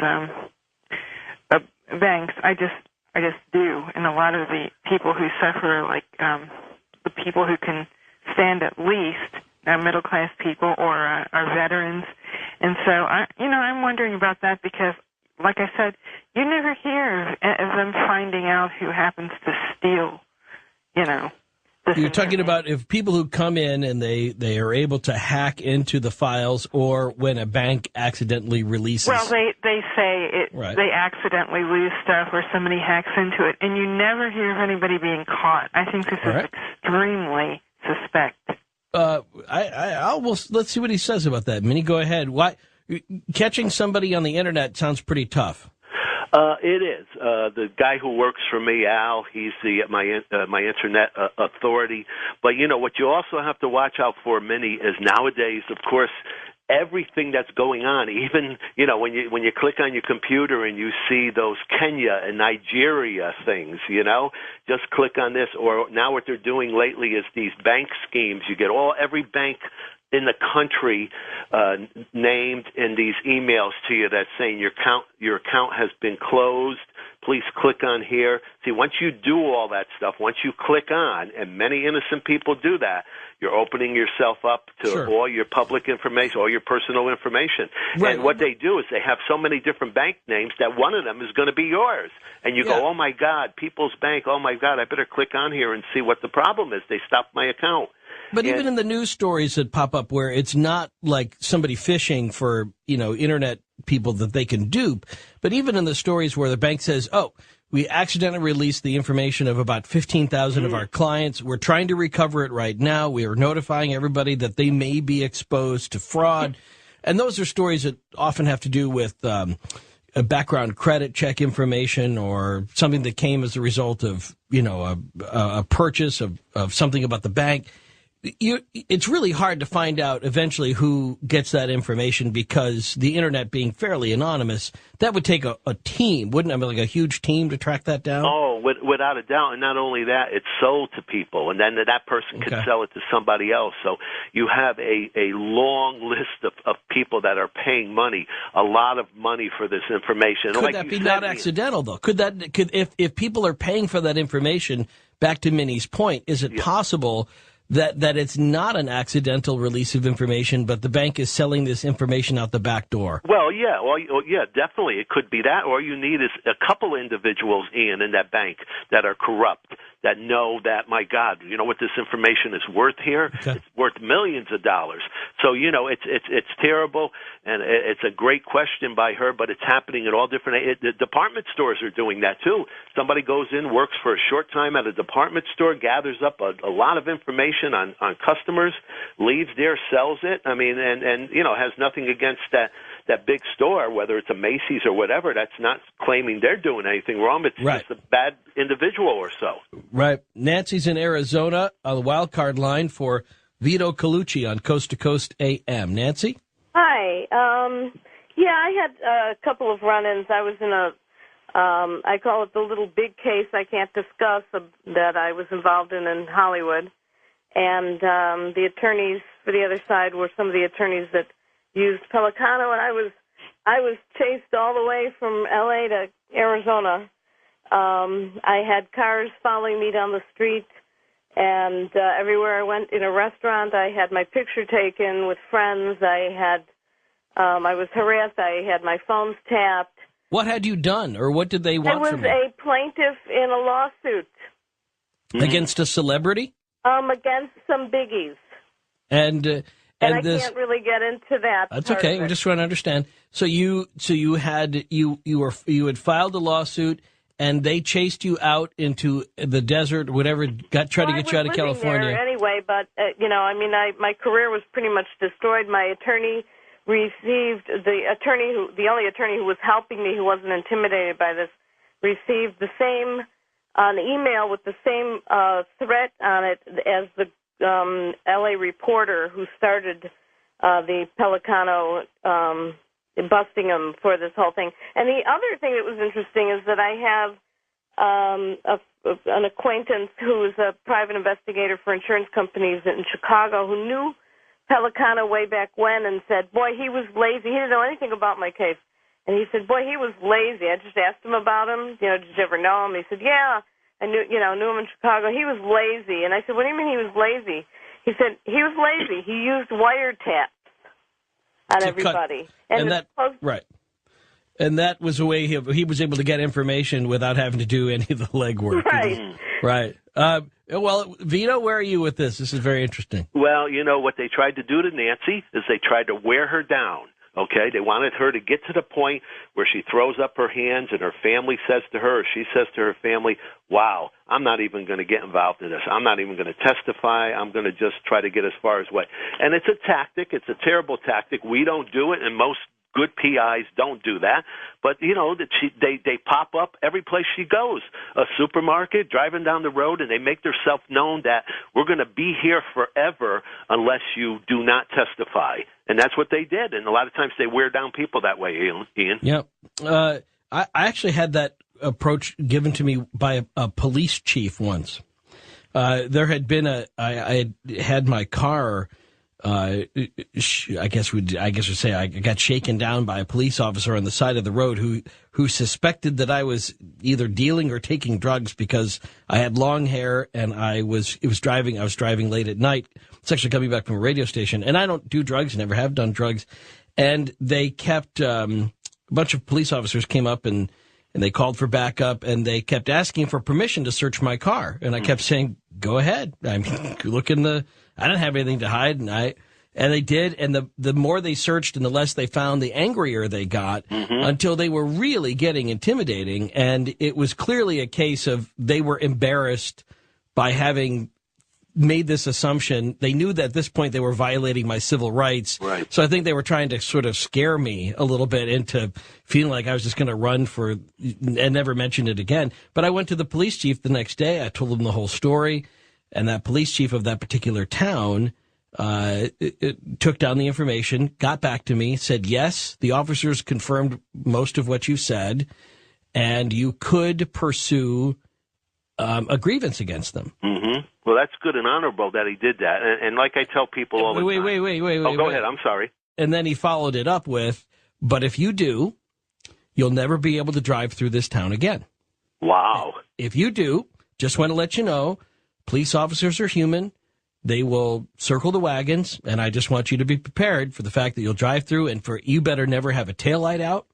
Speaker 4: banks. I just do. And a lot of the people who suffer, like the people who can stand at least, middle-class people or are veterans. And so, I'm wondering about that because, like I said, you never hear of them finding out who happens to steal,
Speaker 2: You're talking about if people who come in and they are able to hack into the files or when a bank accidentally releases.
Speaker 4: Well, they say they accidentally lose stuff or somebody hacks into it, and you never hear of anybody being caught. I think this is extremely suspect.
Speaker 2: Let's see what he says about that. Minnie, go ahead. Why catching somebody on the internet sounds pretty tough?
Speaker 1: It is. The guy who works for me, Al, he's my internet authority. But what you also have to watch out for, Minnie, is nowadays, of course, everything that's going on, even, when you click on your computer and you see those Kenya and Nigeria things, just click on this. Or now what they're doing lately is these bank schemes. You get every bank in the country named in these emails to you that's saying your account has been closed. Please click on here. See, once you do all that stuff, once you click on, and many innocent people do that, you're opening yourself up to all your public information, all your personal information. Right. And what they do is they have so many different bank names that one of them is going to be yours. And you go, oh, my God, People's Bank, oh, my God, I better click on here and see what the problem is. They stopped my account.
Speaker 2: But even in the news stories that pop up where it's not like somebody phishing for, internet people that they can dupe, but even in the stories where the bank says, oh, we accidentally released the information of about 15,000 of our clients. We're trying to recover it right now. We are notifying everybody that they may be exposed to fraud. And those are stories that often have to do with a background credit check information or something that came as a result of, a purchase of something about the bank. it's really hard to find out eventually who gets that information because the internet being fairly anonymous, that would take a team, wouldn't it? I mean, like a huge team to track that down?
Speaker 1: Oh, without a doubt. And not only that, it's sold to people, and then that person could sell it to somebody else. So you have a long list of people that are paying money, a lot of money for this information.
Speaker 2: Could that be not accidental, though? Could if people are paying for that information, back to Minnie's point, is it possible that it's not an accidental release of information, but the bank is selling this information out the back door?
Speaker 1: Well, yeah, definitely. It could be that. All you need is a couple individuals in that bank that are corrupt, that know that, my God, you know what this information is worth here? Okay. It's worth millions of dollars. So, you know, it's terrible, and it's a great question by her, but it's happening at all different. The department stores are doing that too. Somebody goes in, works for a short time at a department store, gathers up a lot of information on customers, leaves there, sells it. I mean, and you know, has nothing against that big store, whether it's a Macy's or whatever. That's not claiming they're doing anything wrong. It's just a bad individual or so.
Speaker 2: Right. Nancy's in Arizona on the wild card line for Vito Colucci on Coast to Coast AM. Nancy?
Speaker 5: Hi. I had a couple of run-ins. I was in I call it the little big case I can't discuss that I was involved in Hollywood. And the attorneys for the other side were some of the attorneys that used Pelicano, and I was chased all the way from L.A. to Arizona. I had cars following me down the street, and everywhere I went in a restaurant, I had my picture taken with friends. I was harassed. I had my phones tapped.
Speaker 2: What had you done, or what did they want from you?
Speaker 5: I was a plaintiff in a lawsuit.
Speaker 2: Against a celebrity?
Speaker 5: Against some biggies.
Speaker 2: And I
Speaker 5: can't really get into that.
Speaker 2: That's okay. We're just trying to understand. So you had filed a lawsuit, and they chased you out into the desert, whatever, tried to get you out of California.
Speaker 5: There anyway, but my career was pretty much destroyed. My attorney received the only attorney who was helping me, who wasn't intimidated by this, received the same an email with the same threat on it as the L.A. reporter who started the Pelicano busting him for this whole thing. And the other thing that was interesting is that I have an acquaintance who is a private investigator for insurance companies in Chicago who knew Pelicano way back when and said, boy, he was lazy. He didn't know anything about my case. And he said, boy, he was lazy. I just asked him about him. You know, did you ever know him? He said, yeah. I knew him in Chicago. He was lazy. And I said, what do you mean he was lazy? He said, he was lazy. He used wiretaps on everybody.
Speaker 2: Right. And that was a way he was able to get information without having to do any of the legwork.
Speaker 5: Right.
Speaker 2: Right. Well, Vito, where are you with this? This is very interesting.
Speaker 1: Well, you know, what they tried to do to Nancy is they tried to wear her down. Okay, they wanted her to get to the point where she throws up her hands and her family says to her, or she says to her family, wow, I'm not even going to get involved in this. I'm not even going to testify. I'm going to just try to get as far as what. And it's a tactic. It's a terrible tactic. We don't do it, and most good PIs don't do that. But, you know, they pop up every place she goes, a supermarket, driving down the road, and they make themselves known that we're going to be here forever unless you do not testify. And that's what they did. And a lot of times they wear down people that way, Ian.
Speaker 2: Yep. I actually had that approach given to me by a police chief once. There had been I had my car. I guess we'd say I got shaken down by a police officer on the side of the road who suspected that I was either dealing or taking drugs because I had long hair and I was driving late at night. It's actually coming back from a radio station, and I don't do drugs, never have done drugs. And they kept a bunch of police officers came up and they called for backup, and they kept asking for permission to search my car, and I kept saying, "Go ahead. I mean, look in the. I don't have anything to hide." And they did, and the more they searched and the less they found, the angrier they got, until they were really getting intimidating. And it was clearly a case of they were embarrassed by having made this assumption. They knew that at this point they were violating my civil rights.
Speaker 1: Right.
Speaker 2: So I think they were trying to sort of scare me a little bit into feeling like I was just going to run and never mention it again. But I went to the police chief the next day. I told him the whole story. And that police chief of that particular town took down the information, got back to me, said, yes, the officers confirmed most of what you said, and you could pursue a grievance against them.
Speaker 1: Mm-hmm. Well, that's good and honorable that he did that. And like I tell people all the time.
Speaker 2: Wait.
Speaker 1: Oh, go ahead. I'm sorry.
Speaker 2: And then he followed it up with, but if you do, you'll never be able to drive through this town again.
Speaker 1: Wow.
Speaker 2: If you do, just want to let you know, police officers are human. They will circle the wagons, and I just want you to be prepared for the fact that you'll drive through, and you better never have a taillight out.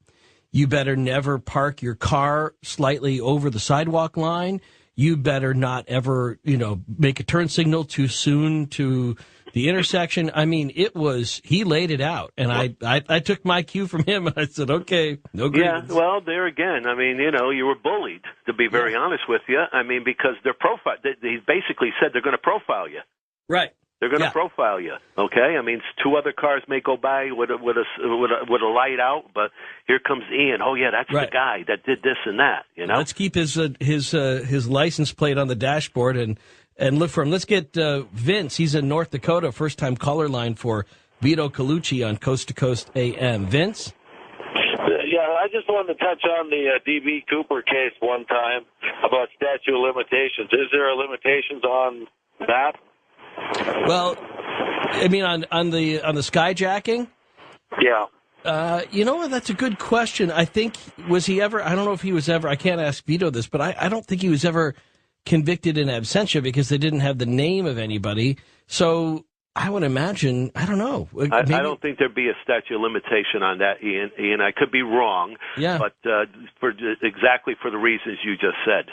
Speaker 2: You better never park your car slightly over the sidewalk line. You better not ever, make a turn signal too soon to the intersection. I mean, he laid it out, and I took my cue from him, and I said, okay, no grievance.
Speaker 1: Yeah, well, there again, I mean, you were bullied, to be very honest with you. I mean, because he basically said they're going to profile you.
Speaker 2: Right.
Speaker 1: They're going to profile you, okay? I mean, 2 other cars may go by with a light out, but here comes Ian. Oh yeah, that's the guy that did this and that.
Speaker 2: Let's keep his license plate on the dashboard and look for him. Let's get Vince. He's in North Dakota, first-time caller line for Vito Colucci on Coast to Coast AM. Vince.
Speaker 6: Yeah, I just wanted to touch on the D.B. Cooper case one time about statute of limitations. Is there a limitations on that?
Speaker 2: Well, I mean, on the skyjacking?
Speaker 6: Yeah.
Speaker 2: You know what? That's a good question. I think, was he ever, I don't know if he was ever, I can't ask Vito this, but I don't think he was ever convicted in absentia because they didn't have the name of anybody. So I would imagine, I don't know.
Speaker 1: I don't think there'd be a statute of limitation on that, Ian. I could be wrong, but exactly for the reasons you just said.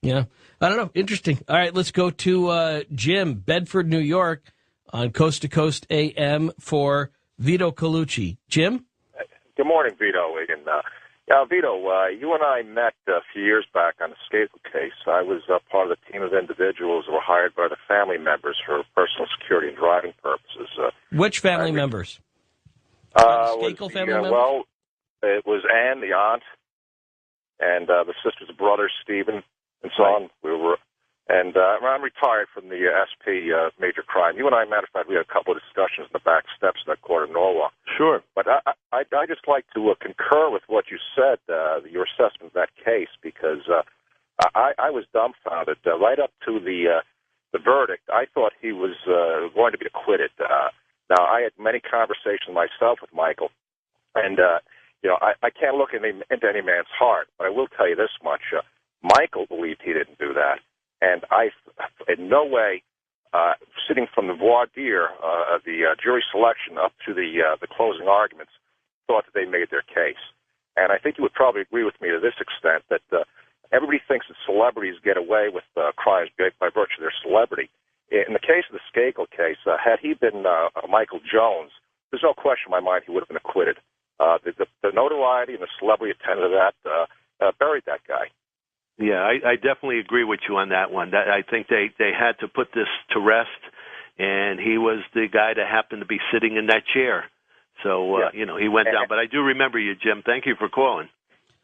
Speaker 2: Yeah. I don't know. Interesting. All right, let's go to Jim, Bedford, New York, on Coast to Coast AM for Vito Colucci. Jim?
Speaker 7: Good morning, Vito. Vito, you and I met a few years back on the Skakel case. I was part of the team of individuals who were hired by the family members for personal security and driving purposes.
Speaker 2: Which family members?
Speaker 7: Skakel
Speaker 2: family members?
Speaker 7: Well, it was Ann, the aunt, and the sister's brother, Stephen, and so on. I'm retired from the SP major crime. You and I, matter of fact, we had a couple of discussions in the back steps of that court in Norwalk.
Speaker 1: Sure.
Speaker 7: But I just like to concur with what you said, your assessment of that case, because I was dumbfounded right up to the verdict. I thought he was going to be acquitted. Now, I had many conversations myself with Michael, and I can't look into any man's heart, but I will tell you this much. Michael believed he didn't do that, and I, in no way, sitting from the voir dire, the jury selection up to the closing arguments, thought that they made their case. And I think you would probably agree with me to this extent that everybody thinks that celebrities get away with crimes by virtue of their celebrity. In the case of the Skakel case, had he been Michael Jones, there's no question in my mind he would have been acquitted. The notoriety and the celebrity attendant to that buried that guy.
Speaker 1: Yeah, I definitely agree with you on that one. I think they had to put this to rest, and he was the guy that happened to be sitting in that chair. So, he went down. But I do remember you, Jim. Thank you for calling.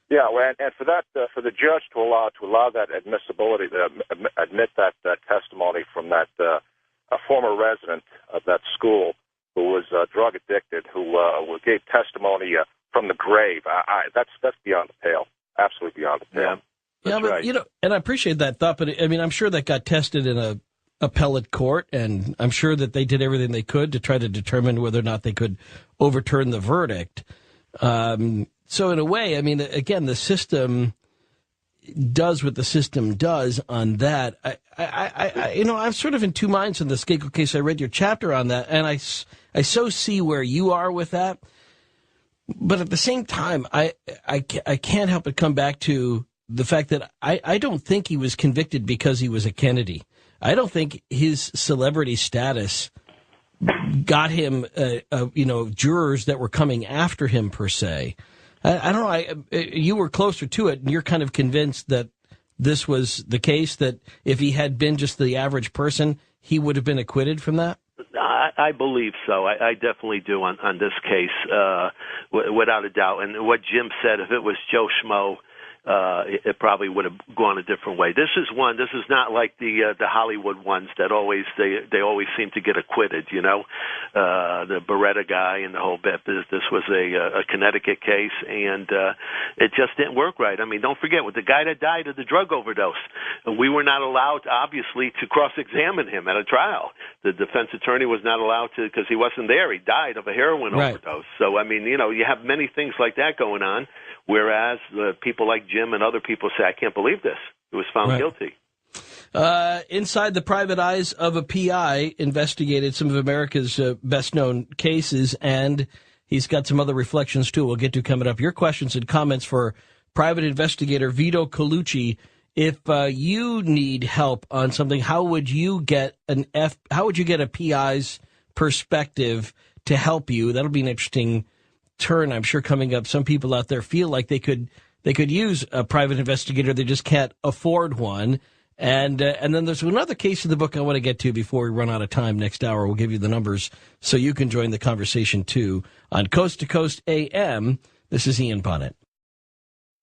Speaker 7: Yeah, well, and for that, for the judge to allow that admissibility, to admit that testimony from that a former resident of that school who was drug addicted, who gave testimony from the grave, that's beyond the pale. Absolutely beyond the pale.
Speaker 1: Yeah.
Speaker 2: That's right. And I appreciate that thought, but I mean, I'm sure that got tested in a appellate court, and I'm sure that they did everything they could to try to determine whether or not they could overturn the verdict. So in a way, I mean, again, the system does what the system does on that. I'm sort of in two minds in the Skakel case. I read your chapter on that, and I so see where you are with that. But at the same time, I can't help but come back to the fact that I don't think he was convicted because he was a Kennedy. I don't think his celebrity status got him, jurors that were coming after him per se. I don't know. You were closer to it, and you're kind of convinced that this was the case, that if he had been just the average person, he would have been acquitted from that?
Speaker 1: I believe so. I definitely do on this case, without a doubt. And what Jim said, if it was Joe Schmo, it probably would have gone a different way. This is not like the Hollywood ones that they always seem to get acquitted, the Beretta guy and the whole bit. This was a Connecticut case, and it just didn't work right. I mean, don't forget, with the guy that died of the drug overdose, we were not allowed, obviously, to cross-examine him at a trial. The defense attorney was not allowed to, because he wasn't there. He died of a heroin overdose. So, I mean, you have many things like that going on, whereas people like Jim and other people say, I can't believe this. He was found guilty.
Speaker 2: Inside the Private Eyes of a PI investigated some of America's best-known cases, and he's got some other reflections, too, we'll get to coming up. Your questions and comments for private investigator Vito Colucci. If you need help on something, how would you get a PI's perspective to help you? That'll be an interesting turn, I'm sure, coming up. Some people out there feel like they could use a private investigator. They just can't afford one. And then there's another case in the book I want to get to before we run out of time. Next hour, we'll give you the numbers so you can join the conversation, too. On Coast to Coast AM, this is Ian Punnett.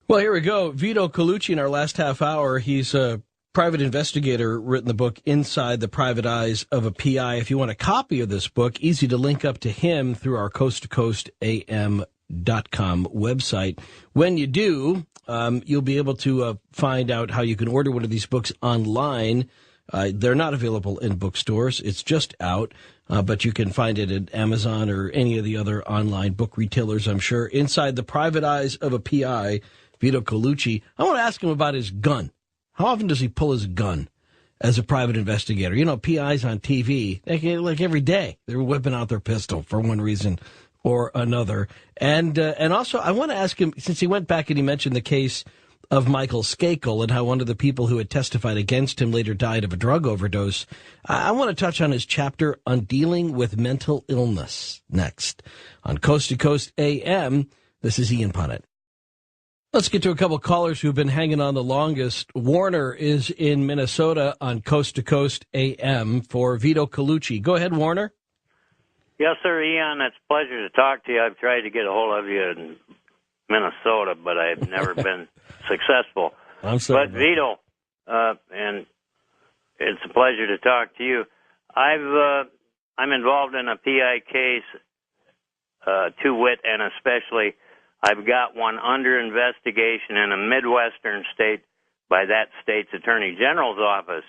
Speaker 2: Well, here we go. Vito Colucci in our last half hour. He's a private investigator, written the book Inside the Private Eyes of a PI. If you want a copy of this book, easy to link up to him through our coasttocoastam.com website. When you do, you'll be able to find out how you can order one of these books online. They're not available in bookstores. It's just out, but you can find it at Amazon or any of the other online book retailers, I'm sure. Inside the Private Eyes of a PI, Vito Colucci. I want to ask him about his gun. How often does he pull his gun as a private investigator? PIs on TV, like every day, they're whipping out their pistol for one reason or another. And also, I want to ask him, since he went back and he mentioned the case of Michael Skakel and how one of the people who had testified against him later died of a drug overdose, I want to touch on his chapter on dealing with mental illness next. On Coast to Coast AM, this is Ian Punnett. Let's get to a couple of callers who've been hanging on the longest. Warner is in Minnesota on Coast to Coast AM for Vito Colucci. Go ahead, Warner.
Speaker 8: Yes, sir, Ian. It's a pleasure to talk to you. I've tried to get a hold of you in Minnesota, but I've never been successful.
Speaker 2: I'm sorry.
Speaker 8: But Vito, and it's a pleasure to talk to you. I'm involved in a PI case, to wit, and especially I've got one under investigation in a Midwestern state by that state's Attorney General's office.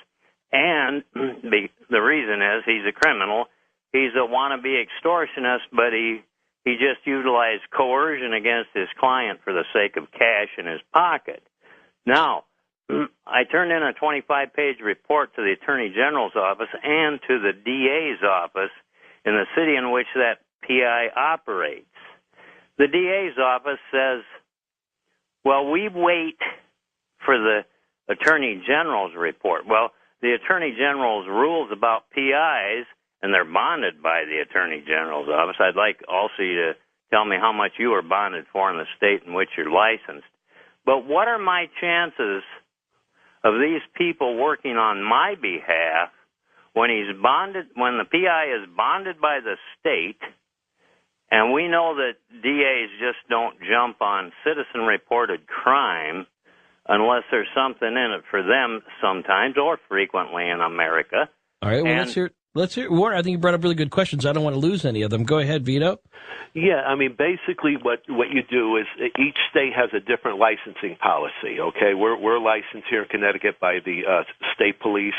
Speaker 8: And the reason is he's a criminal. He's a wannabe extortionist, but he just utilized coercion against his client for the sake of cash in his pocket. Now, I turned in a 25-page report to the Attorney General's office and to the DA's office in the city in which that PI operates. The DA's office says, well, we wait for the Attorney General's report. Well, the Attorney General's rules about PIs, and they're bonded by the Attorney General's office. I'd like also you to tell me how much you are bonded for in the state in which you're licensed. But what are my chances of these people working on my behalf when the PI is bonded by the state? And we know that DAs just don't jump on citizen-reported crime unless there's something in it for them sometimes or frequently in America.
Speaker 2: All right, well, let's hear. Warner, I think you brought up really good questions. I don't want to lose any of them. Go ahead, Vito.
Speaker 1: Yeah, I mean, basically what you do is each state has a different licensing policy, okay? We're licensed here in Connecticut by the state police.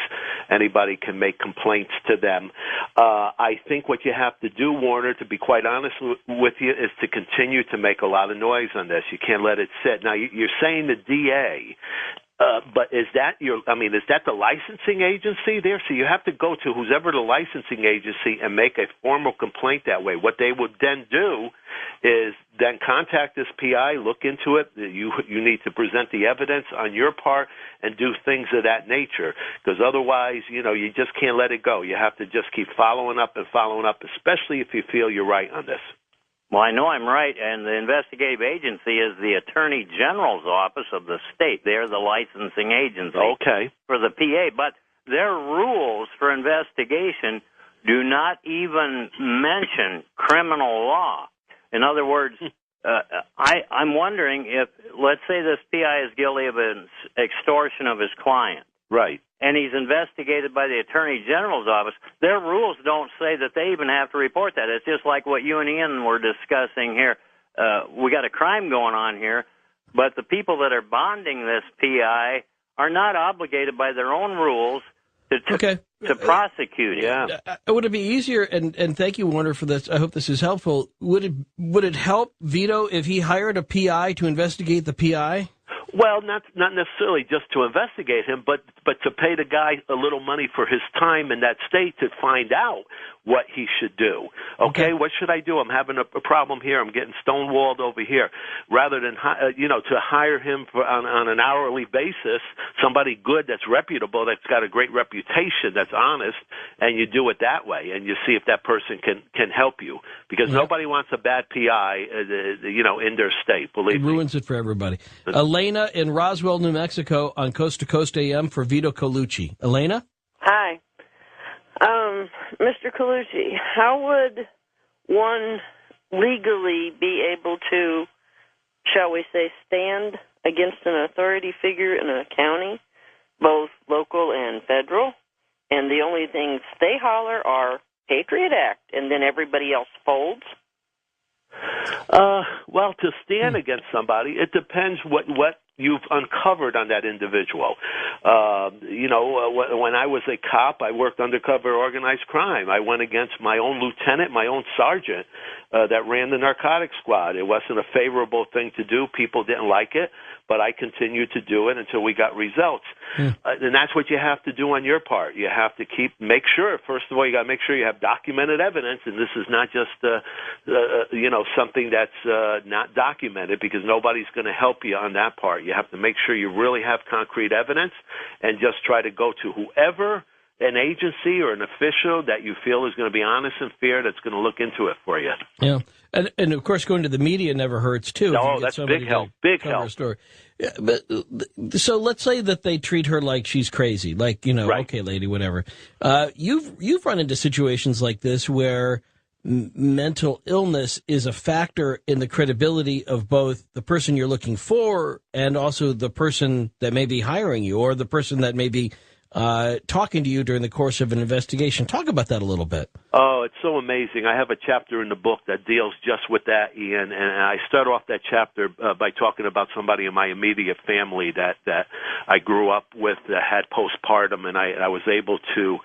Speaker 1: Anybody can make complaints to them. I think what you have to do, Warner, to be quite honest with you, is to continue to make a lot of noise on this. You can't let it sit. Now, you're saying the DA, but is that the licensing agency there? So you have to go to whoever the licensing agency and make a formal complaint that way. What they would then do is then contact this PI, look into it. You need to present the evidence on your part and do things of that nature, because otherwise, you just can't let it go. You have to just keep following up, especially if you feel you're right on this.
Speaker 8: Well, I know I'm right, and the investigative agency is the Attorney General's office of the state. They're the licensing agency for the PA, but their rules for investigation do not even mention criminal law. In other words, I'm wondering if, let's say this PI is guilty of an extortion of his client.
Speaker 1: Right.
Speaker 8: And he's investigated by the Attorney General's office. Their rules don't say that they even have to report that. It's just like what you and Ian were discussing here. We got a crime going on here, but the people that are bonding this PI are not obligated by their own rules to prosecute it.
Speaker 1: Yeah.
Speaker 2: Would it be easier, and thank you, Warner, for this. I hope this is helpful. Would it help Vito if he hired a PI to investigate the PI?
Speaker 1: Well, not necessarily just to investigate him, but to pay the guy a little money for his time in that state to find out what he should do. Okay, what should I do? I'm having a problem here. I'm getting stonewalled over here. Rather than to hire him on an hourly basis, somebody good that's reputable, that's got a great reputation, that's honest, and you do it that way, and you see if that person can help you, because nobody wants a bad PI, in their state. Believe me,
Speaker 2: it ruins it for everybody. Elena in Roswell, New Mexico, on Coast to Coast AM for Vito Colucci. Elena?
Speaker 9: Hi. Mr. Colucci, how would one legally be able to, shall we say, stand against an authority figure in a county, both local and federal, and the only things they holler are Patriot Act, and then everybody else folds?
Speaker 1: Well, to stand against somebody, it depends what you've uncovered on that individual. When I was a cop, I worked undercover organized crime. I went against my own lieutenant, my own sergeant that ran the narcotics squad. It wasn't a favorable thing to do. People didn't like it, but I continued to do it until we got results. And that's what you have to do on your part. You have to make sure, first of all, you got to make sure you have documented evidence, and this is not just, something that's not documented, because nobody's going to help you on that part. You have to make sure you really have concrete evidence, and just try to go to whoever, an agency or an official that you feel is going to be honest and fair, that's going to look into it for you.
Speaker 2: Yeah. And of course, going to the media never hurts, too.
Speaker 1: No, that's big help. Big help.
Speaker 2: Story. Yeah, but so let's say that they treat her like she's crazy, like,
Speaker 1: right.
Speaker 2: Okay, lady, whatever. You've run into situations like this where mental illness is a factor in the credibility of both the person you're looking for and also the person that may be hiring you, or the person that may be talking to you during the course of an investigation. Talk about that a little bit.
Speaker 1: Oh, it's so amazing. I have a chapter in the book that deals just with that, Ian, and I start off that chapter by talking about somebody in my immediate family that I grew up with that had postpartum, and I was able to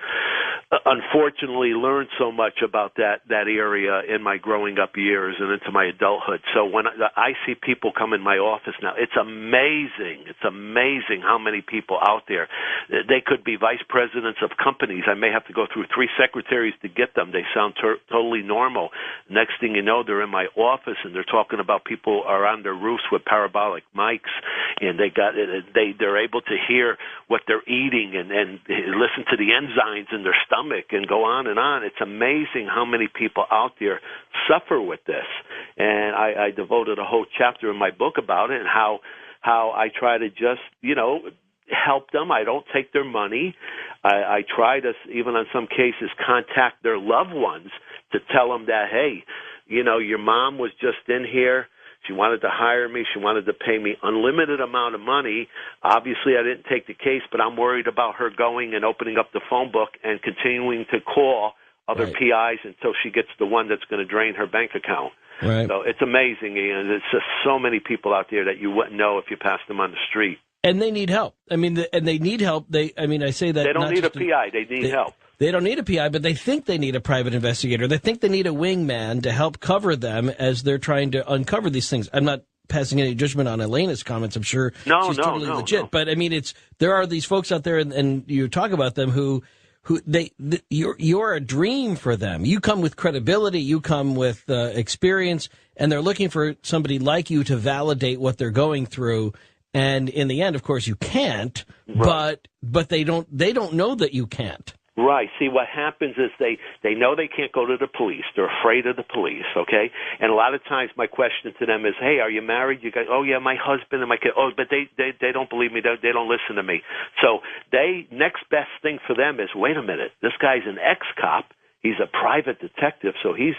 Speaker 1: unfortunately learn so much about that area in my growing up years and into my adulthood. So when I see people come in my office now, it's amazing. It's amazing how many people out there. They could be vice presidents of companies. I may have to go through 3 secretaries to get them. They sound totally normal. Next thing you know, they're in my office and they're talking about people are on their roofs with parabolic mics, and they're able to hear what they're eating and listen to the enzymes in their stomach and go on and on. It's amazing how many people out there suffer with this. And I devoted a whole chapter in my book about it, and how I try to just, help them. I don't take their money. I try to, even on some cases, contact their loved ones to tell them that, hey, your mom was just in here. She wanted to hire me. She wanted to pay me unlimited amount of money. Obviously, I didn't take the case, but I'm worried about her going and opening up the phone book and continuing to call other PIs until she gets the one that's going to drain her bank account.
Speaker 2: Right.
Speaker 1: So it's amazing, Ian. It's just so many people out there that you wouldn't know if you passed them on the street.
Speaker 2: And they need help. I mean, they need help. I say that
Speaker 1: they don't need a PI. They need help.
Speaker 2: They don't need a PI, but they think they need a private investigator. They think they need a wingman to help cover them as they're trying to uncover these things. I'm not passing any judgment on Elena's comments. I'm sure she's totally legit. No. But I mean, there are these folks out there, and you talk about them who you're a dream for them. You come with credibility. You come with experience, and they're looking for somebody like you to validate what they're going through. And in the end, of course, you can't. Right. But they don't know that you can't.
Speaker 1: Right. See, what happens is they know they can't go to the police. They're afraid of the police, okay? And a lot of times my question to them is, hey, are you married? You go, oh, yeah, my husband and my kid. Oh, but they don't believe me. They don't listen to me. So next best thing for them is, wait a minute, this guy's an ex-cop. He's a private detective, so he's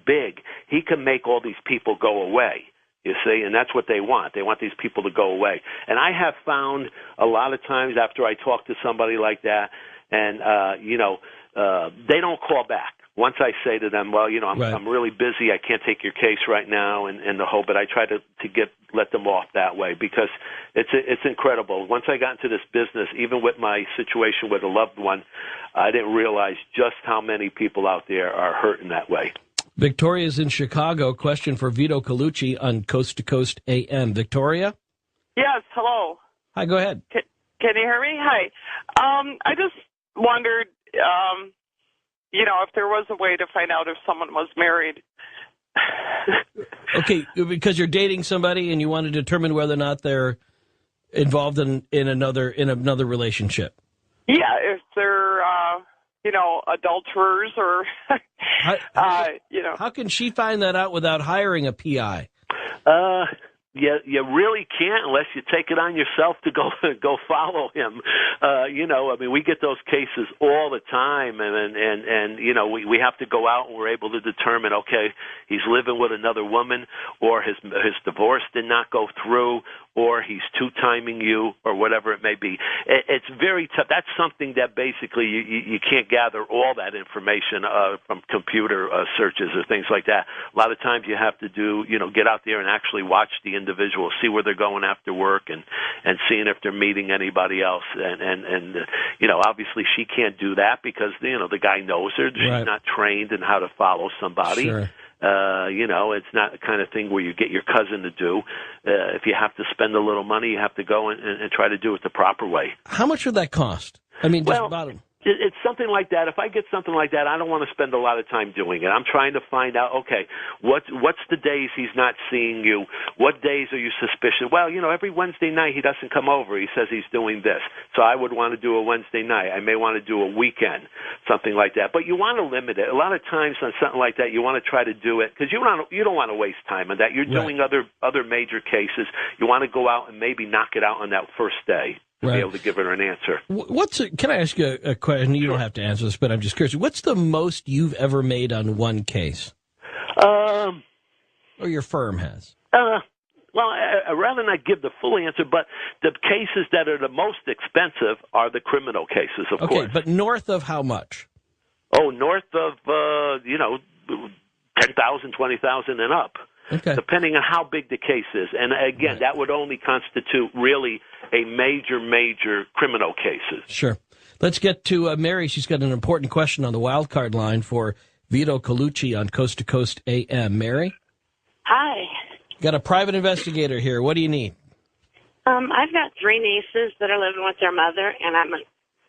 Speaker 1: big. He can make all these people go away. You see, and that's what they want. They want these people to go away. And I have found a lot of times after I talk to somebody like that, and they don't call back. Once I say to them, well, I'm really busy, I can't take your case right now, and the whole, but I try to let them off that way, because it's incredible. Once I got into this business, even with my situation with a loved one, I didn't realize just how many people out there are hurting that way.
Speaker 2: Victoria's in Chicago. Question for Vito Colucci on Coast to Coast AM. Victoria?
Speaker 10: Yes, hello.
Speaker 2: Hi, go ahead.
Speaker 10: Can you hear me? Hi. I just wondered, if there was a way to find out if someone was married.
Speaker 2: Okay, because you're dating somebody and you want to determine whether or not they're involved in another relationship.
Speaker 10: Yeah, if they're adulterers or
Speaker 2: How can she find that out without hiring a PI?
Speaker 1: You really can't unless you take it on yourself to go follow him. We get those cases all the time, and we have to go out and we're able to determine, okay, he's living with another woman, or his divorce did not go through, or he's two-timing you, or whatever it may be. It's very tough. That's something that basically you can't gather all that information from computer searches or things like that. A lot of times you have to get out there and actually watch the individual, see where they're going after work, and seeing if they're meeting anybody else. And obviously she can't do that because, the guy knows her. She's not trained in how to follow somebody.
Speaker 2: Sure.
Speaker 1: It's not the kind of thing where you get your cousin to do. If you have to spend a little money, you have to go and try to do it the proper way.
Speaker 2: How much would that cost? I mean, just about
Speaker 1: it's something like that. If I get something like that, I don't want to spend a lot of time doing it. I'm trying to find out, okay, what's the days he's not seeing you? What days are you suspicious? Well, every Wednesday night he doesn't come over. He says he's doing this. So I would want to do a Wednesday night. I may want to do a weekend, something like that. But you want to limit it. A lot of times on something like that, you want to try to do it because you don't want to waste time on that. You're doing other major cases. You want to go out and maybe knock it out on that first day. To be able to give her an answer.
Speaker 2: Can I ask you a question? You don't have to answer this, but I'm just curious. What's the most you've ever made on one case? Or your firm has?
Speaker 1: I'd rather not give the full answer, but the cases that are the most expensive are the criminal cases, of course.
Speaker 2: Okay, but north of how much?
Speaker 1: Oh, north of, $10,000, $20,000 and up. Okay. Depending on how big the case is. And again, that would only constitute really a major criminal cases.
Speaker 2: Sure. Let's get to Mary. She's got an important question on the wild card line for Vito Colucci on Coast to Coast AM. Mary?
Speaker 11: Hi.
Speaker 2: Got a private investigator here. What do you need?
Speaker 11: I've got 3 nieces that are living with their mother, and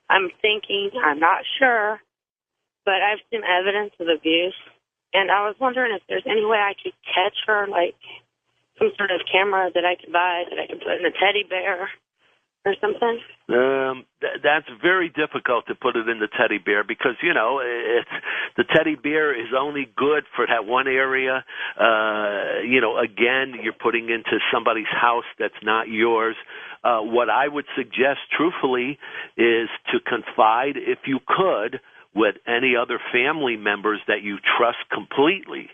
Speaker 11: I'm thinking, I'm not sure, but I've seen evidence of abuse. And I was wondering if there's any way I could catch her, like some sort of camera that I could buy that I could put in a teddy bear or something.
Speaker 1: That's very difficult to put it in the teddy bear because, the teddy bear is only good for that one area. Again, you're putting into somebody's house that's not yours. What I would suggest, truthfully, is to confide, if you could, with any other family members that you trust completely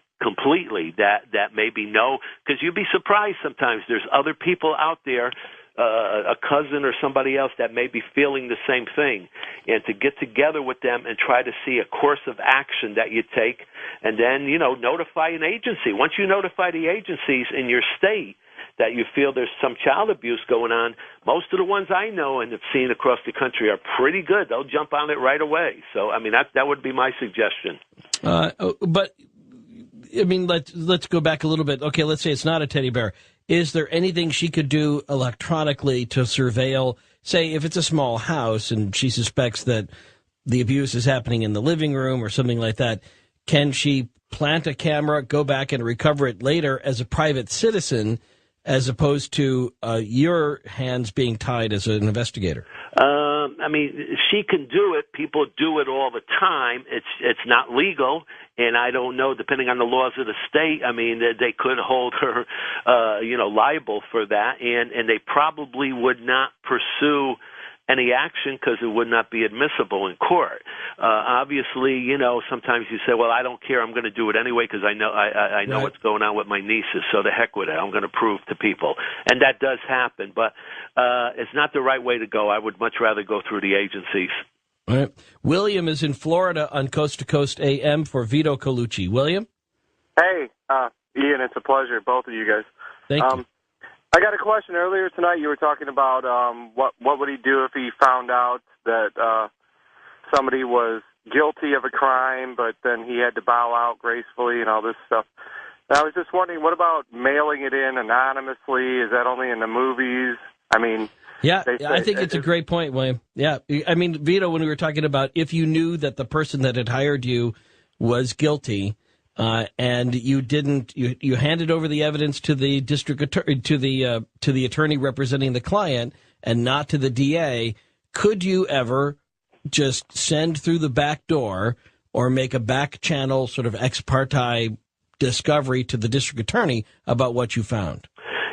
Speaker 1: that maybe know, because you'd be surprised sometimes there's other people out there, a cousin or somebody else that may be feeling the same thing, and to get together with them and try to see a course of action that you take, and then, notify an agency. Once you notify the agencies in your state that you feel there's some child abuse going on, most of the ones I know and have seen across the country are pretty good. They'll jump on it right away. So, that would be my suggestion.
Speaker 2: But, let's go back a little bit. Okay, let's say it's not a teddy bear. Is there anything she could do electronically to surveil, say, if it's a small house and she suspects that the abuse is happening in the living room or something like that, can she plant a camera, go back and recover it later as a private citizen, as opposed to your hands being tied as an investigator?
Speaker 1: She can do it. People do it all the time. It's not legal, and I don't know, depending on the laws of the state, they could hold her, liable for that, and they probably would not pursue any action because it would not be admissible in court. Obviously, sometimes you say, well, I don't care. I'm going to do it anyway because I know I know what's going on with my nieces, so the heck with it. I'm going to prove to people. And that does happen, but it's not the right way to go. I would much rather go through the agencies.
Speaker 2: All right. William is in Florida on Coast to Coast AM for Vito Colucci. William?
Speaker 12: Hey, Ian, it's a pleasure, both of you guys.
Speaker 2: Thank you.
Speaker 12: I got a question earlier tonight. You were talking about what would he do if he found out that somebody was guilty of a crime, but then he had to bow out gracefully and all this stuff. And I was just wondering, what about mailing it in anonymously? Is that only in the movies? I mean...
Speaker 2: Yeah, I think it's a great point, William. Yeah, I mean, Vito, when we were talking about if you knew that the person that had hired you was guilty, and you didn't, you handed over the evidence to the district attorney, to the attorney representing the client, and not to the DA, could you ever just send through the back door or make a back channel sort of ex parte discovery to the district attorney about what you found?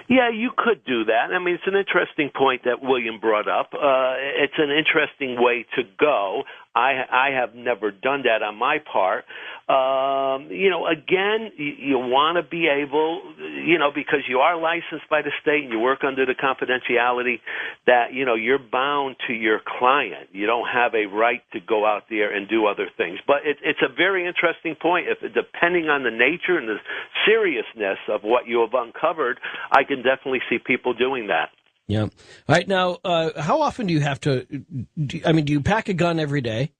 Speaker 1: Yeah, you could do that. I mean, it's an interesting point that William brought up. It's an interesting way to go. I have never done that on my part. Again, you want to be able, because you are licensed by the state and you work under the confidentiality that, you're bound to your client. You don't have a right to go out there and do other things. But it's a very interesting point. Depending on the nature and the seriousness of what you have uncovered, I can definitely see people doing that.
Speaker 2: Yeah. All right. Now, how often do you have to, do you pack a gun every day?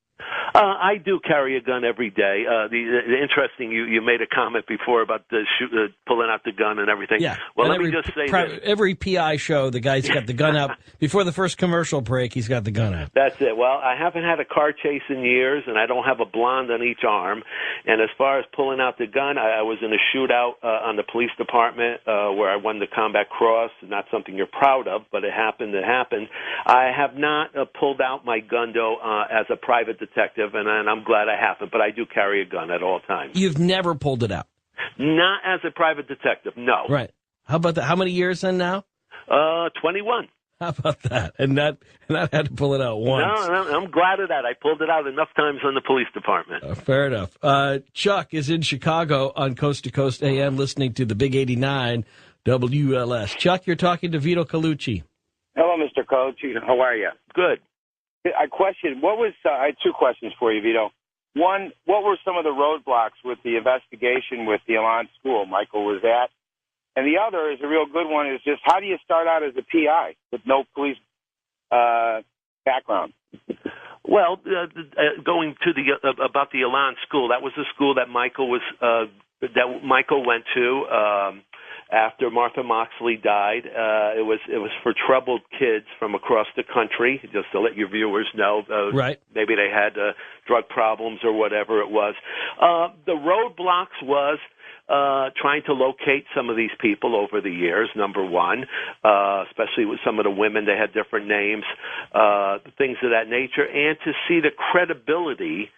Speaker 1: I do carry a gun every day. The interesting, you made a comment before about pulling out the gun and everything.
Speaker 2: Yeah.
Speaker 1: Well,
Speaker 2: and
Speaker 1: let me just say this.
Speaker 2: Every PI show, the guy's got the gun out. Before the first commercial break, he's got the gun out.
Speaker 1: That's it. Well, I haven't had a car chase in years, and I don't have a blonde on each arm. And as far as pulling out the gun, I was in a shootout on the police department where I won the Combat Cross. Not something you're proud of, but it happened. I have not pulled out my gun, though, as a private detective, and I'm glad I haven't, but I do carry a gun at all times.
Speaker 2: You've never pulled it out?
Speaker 1: Not as a private detective, no.
Speaker 2: Right. How about that? How many years then now?
Speaker 1: 21.
Speaker 2: How about that? And not had to pull it out once.
Speaker 1: No, I'm glad of that. I pulled it out enough times on the police department.
Speaker 2: Fair enough. Chuck is in Chicago on Coast to Coast AM listening to the Big 89 WLS. Chuck, you're talking to Vito Colucci.
Speaker 13: Hello, Mr. Colucci. How are you?
Speaker 1: Good.
Speaker 13: I had two questions for you, Vito. One, what were some of the roadblocks with the investigation with the Elan school Michael was at? And the other is a real good one, is just how do you start out as a PI with no police background?
Speaker 1: Well, going to about the Elan school, that was the school that Michael went to. After Martha Moxley died, it was for troubled kids from across the country, just to let your viewers know.
Speaker 2: Right.
Speaker 1: Maybe they had drug problems or whatever it was. The roadblocks was trying to locate some of these people over the years, number one, especially with some of the women. They had different names, things of that nature, and to see the credibility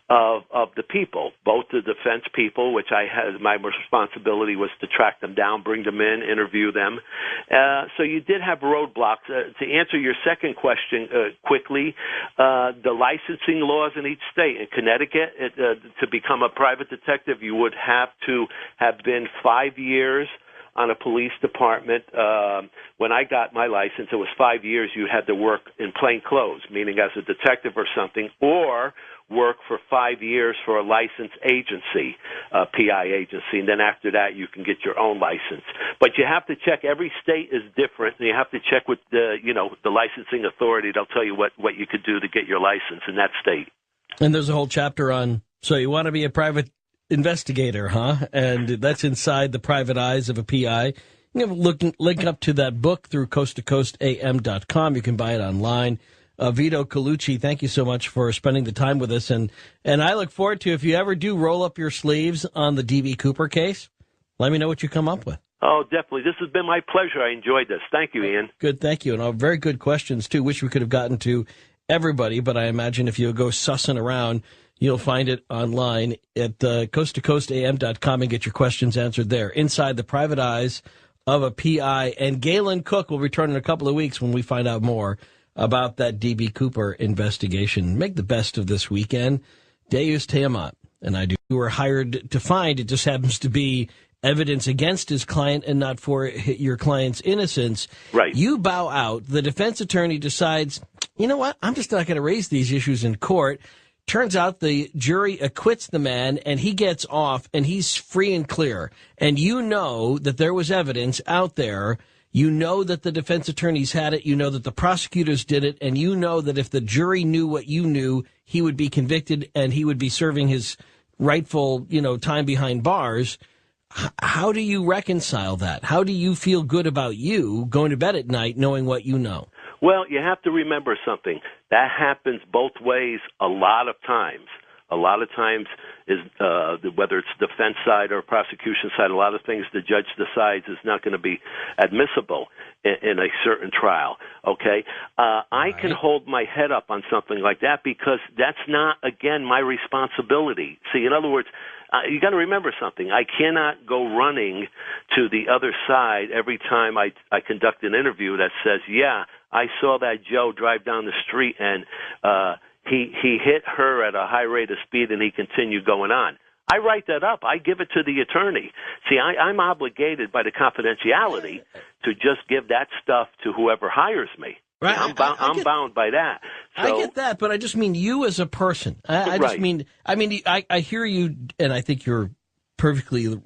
Speaker 1: of the people, both the defense people, which I had, my responsibility was to track them down, bring them in, interview them. So you did have roadblocks. To answer your second question quickly, the licensing laws in each state. In Connecticut, to become a private detective, you would have to have been 5 years on a police department. When I got my license, it was 5 years you had to work in plain clothes, meaning as a detective or something, or work for 5 years for a licensed agency, PI agency, and then after that you can get your own license. But you have to check. Every state is different, and you have to check with the licensing authority. They'll tell you what you could do to get your license in that state.
Speaker 2: And there's a whole chapter on, so you want to be a private investigator, huh? And that's inside the private eyes of a PI. You can link up to that book through coasttocoastam.com. You can buy it online. Vito Colucci, thank you so much for spending the time with us. And I look forward to, if you ever do roll up your sleeves on the D.B. Cooper case, let me know what you come up with.
Speaker 1: Oh, definitely. This has been my pleasure. I enjoyed this. Thank you, Ian.
Speaker 2: Good, thank you. And very good questions, too. Wish we could have gotten to everybody, but I imagine if you go sussing around, you'll find it online at coasttocoastam.com and get your questions answered there. Inside the private eyes of a PI. And Galen Cook will return in a couple of weeks when we find out more about that D.B. Cooper investigation. Make the best of this weekend. Deus te amat. And I do. You were hired to find. It just happens to be evidence against his client and not for your client's innocence.
Speaker 1: Right.
Speaker 2: You bow out. The defense attorney decides, you know what? I'm just not going to raise these issues in court. Turns out the jury acquits the man and he gets off and he's free and clear. And you know that there was evidence out there. You know that the defense attorneys had it. You know that the prosecutors did it. And you know that if the jury knew what you knew, he would be convicted and he would be serving his rightful, time behind bars. How do you reconcile that? How do you feel good about you going to bed at night knowing what you know?
Speaker 1: Well, you have to remember something. That happens both ways a lot of times. A lot of times, is whether it's defense side or prosecution side, a lot of things the judge decides is not going to be admissible in a certain trial. Okay? I can hold my head up on something like that because that's not, again, my responsibility. See, in other words, you got to remember something. I cannot go running to the other side every time I conduct an interview that says, yeah, I saw that Joe drive down the street and he hit her at a high rate of speed and he continued going on. I write that up. I give it to the attorney. See, I'm obligated by the confidentiality to just give that stuff to whoever hires me.
Speaker 2: Right.
Speaker 1: I'm bound by that. So,
Speaker 2: I get that, but I just mean you as a person. I just mean, I hear you, and I think you're perfectly,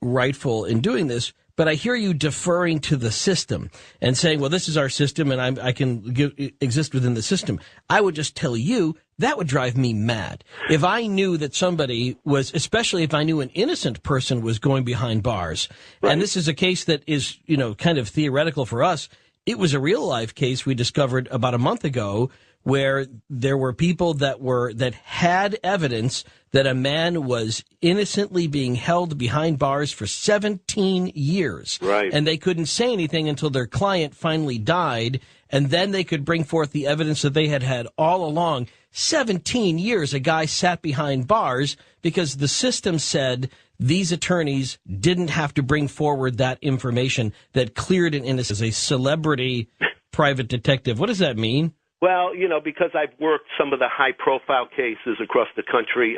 Speaker 2: rightful in doing this. But I hear you deferring to the system and saying, well, this is our system and I can exist within the system. I would just tell you that would drive me mad. If I knew that somebody was, especially if I knew an innocent person was going behind bars, and this is a case that is, kind of theoretical for us. It was a real life case we discovered about a month ago where there were people that had evidence that a man was innocently being held behind bars for 17 years.
Speaker 1: Right.
Speaker 2: And they couldn't say anything until their client finally died, and then they could bring forth the evidence that they had all along. 17 years a guy sat behind bars because the system said these attorneys didn't have to bring forward that information that cleared an innocent as a celebrity private detective. What does that mean?
Speaker 1: Well, because I've worked some of the high-profile cases across the country,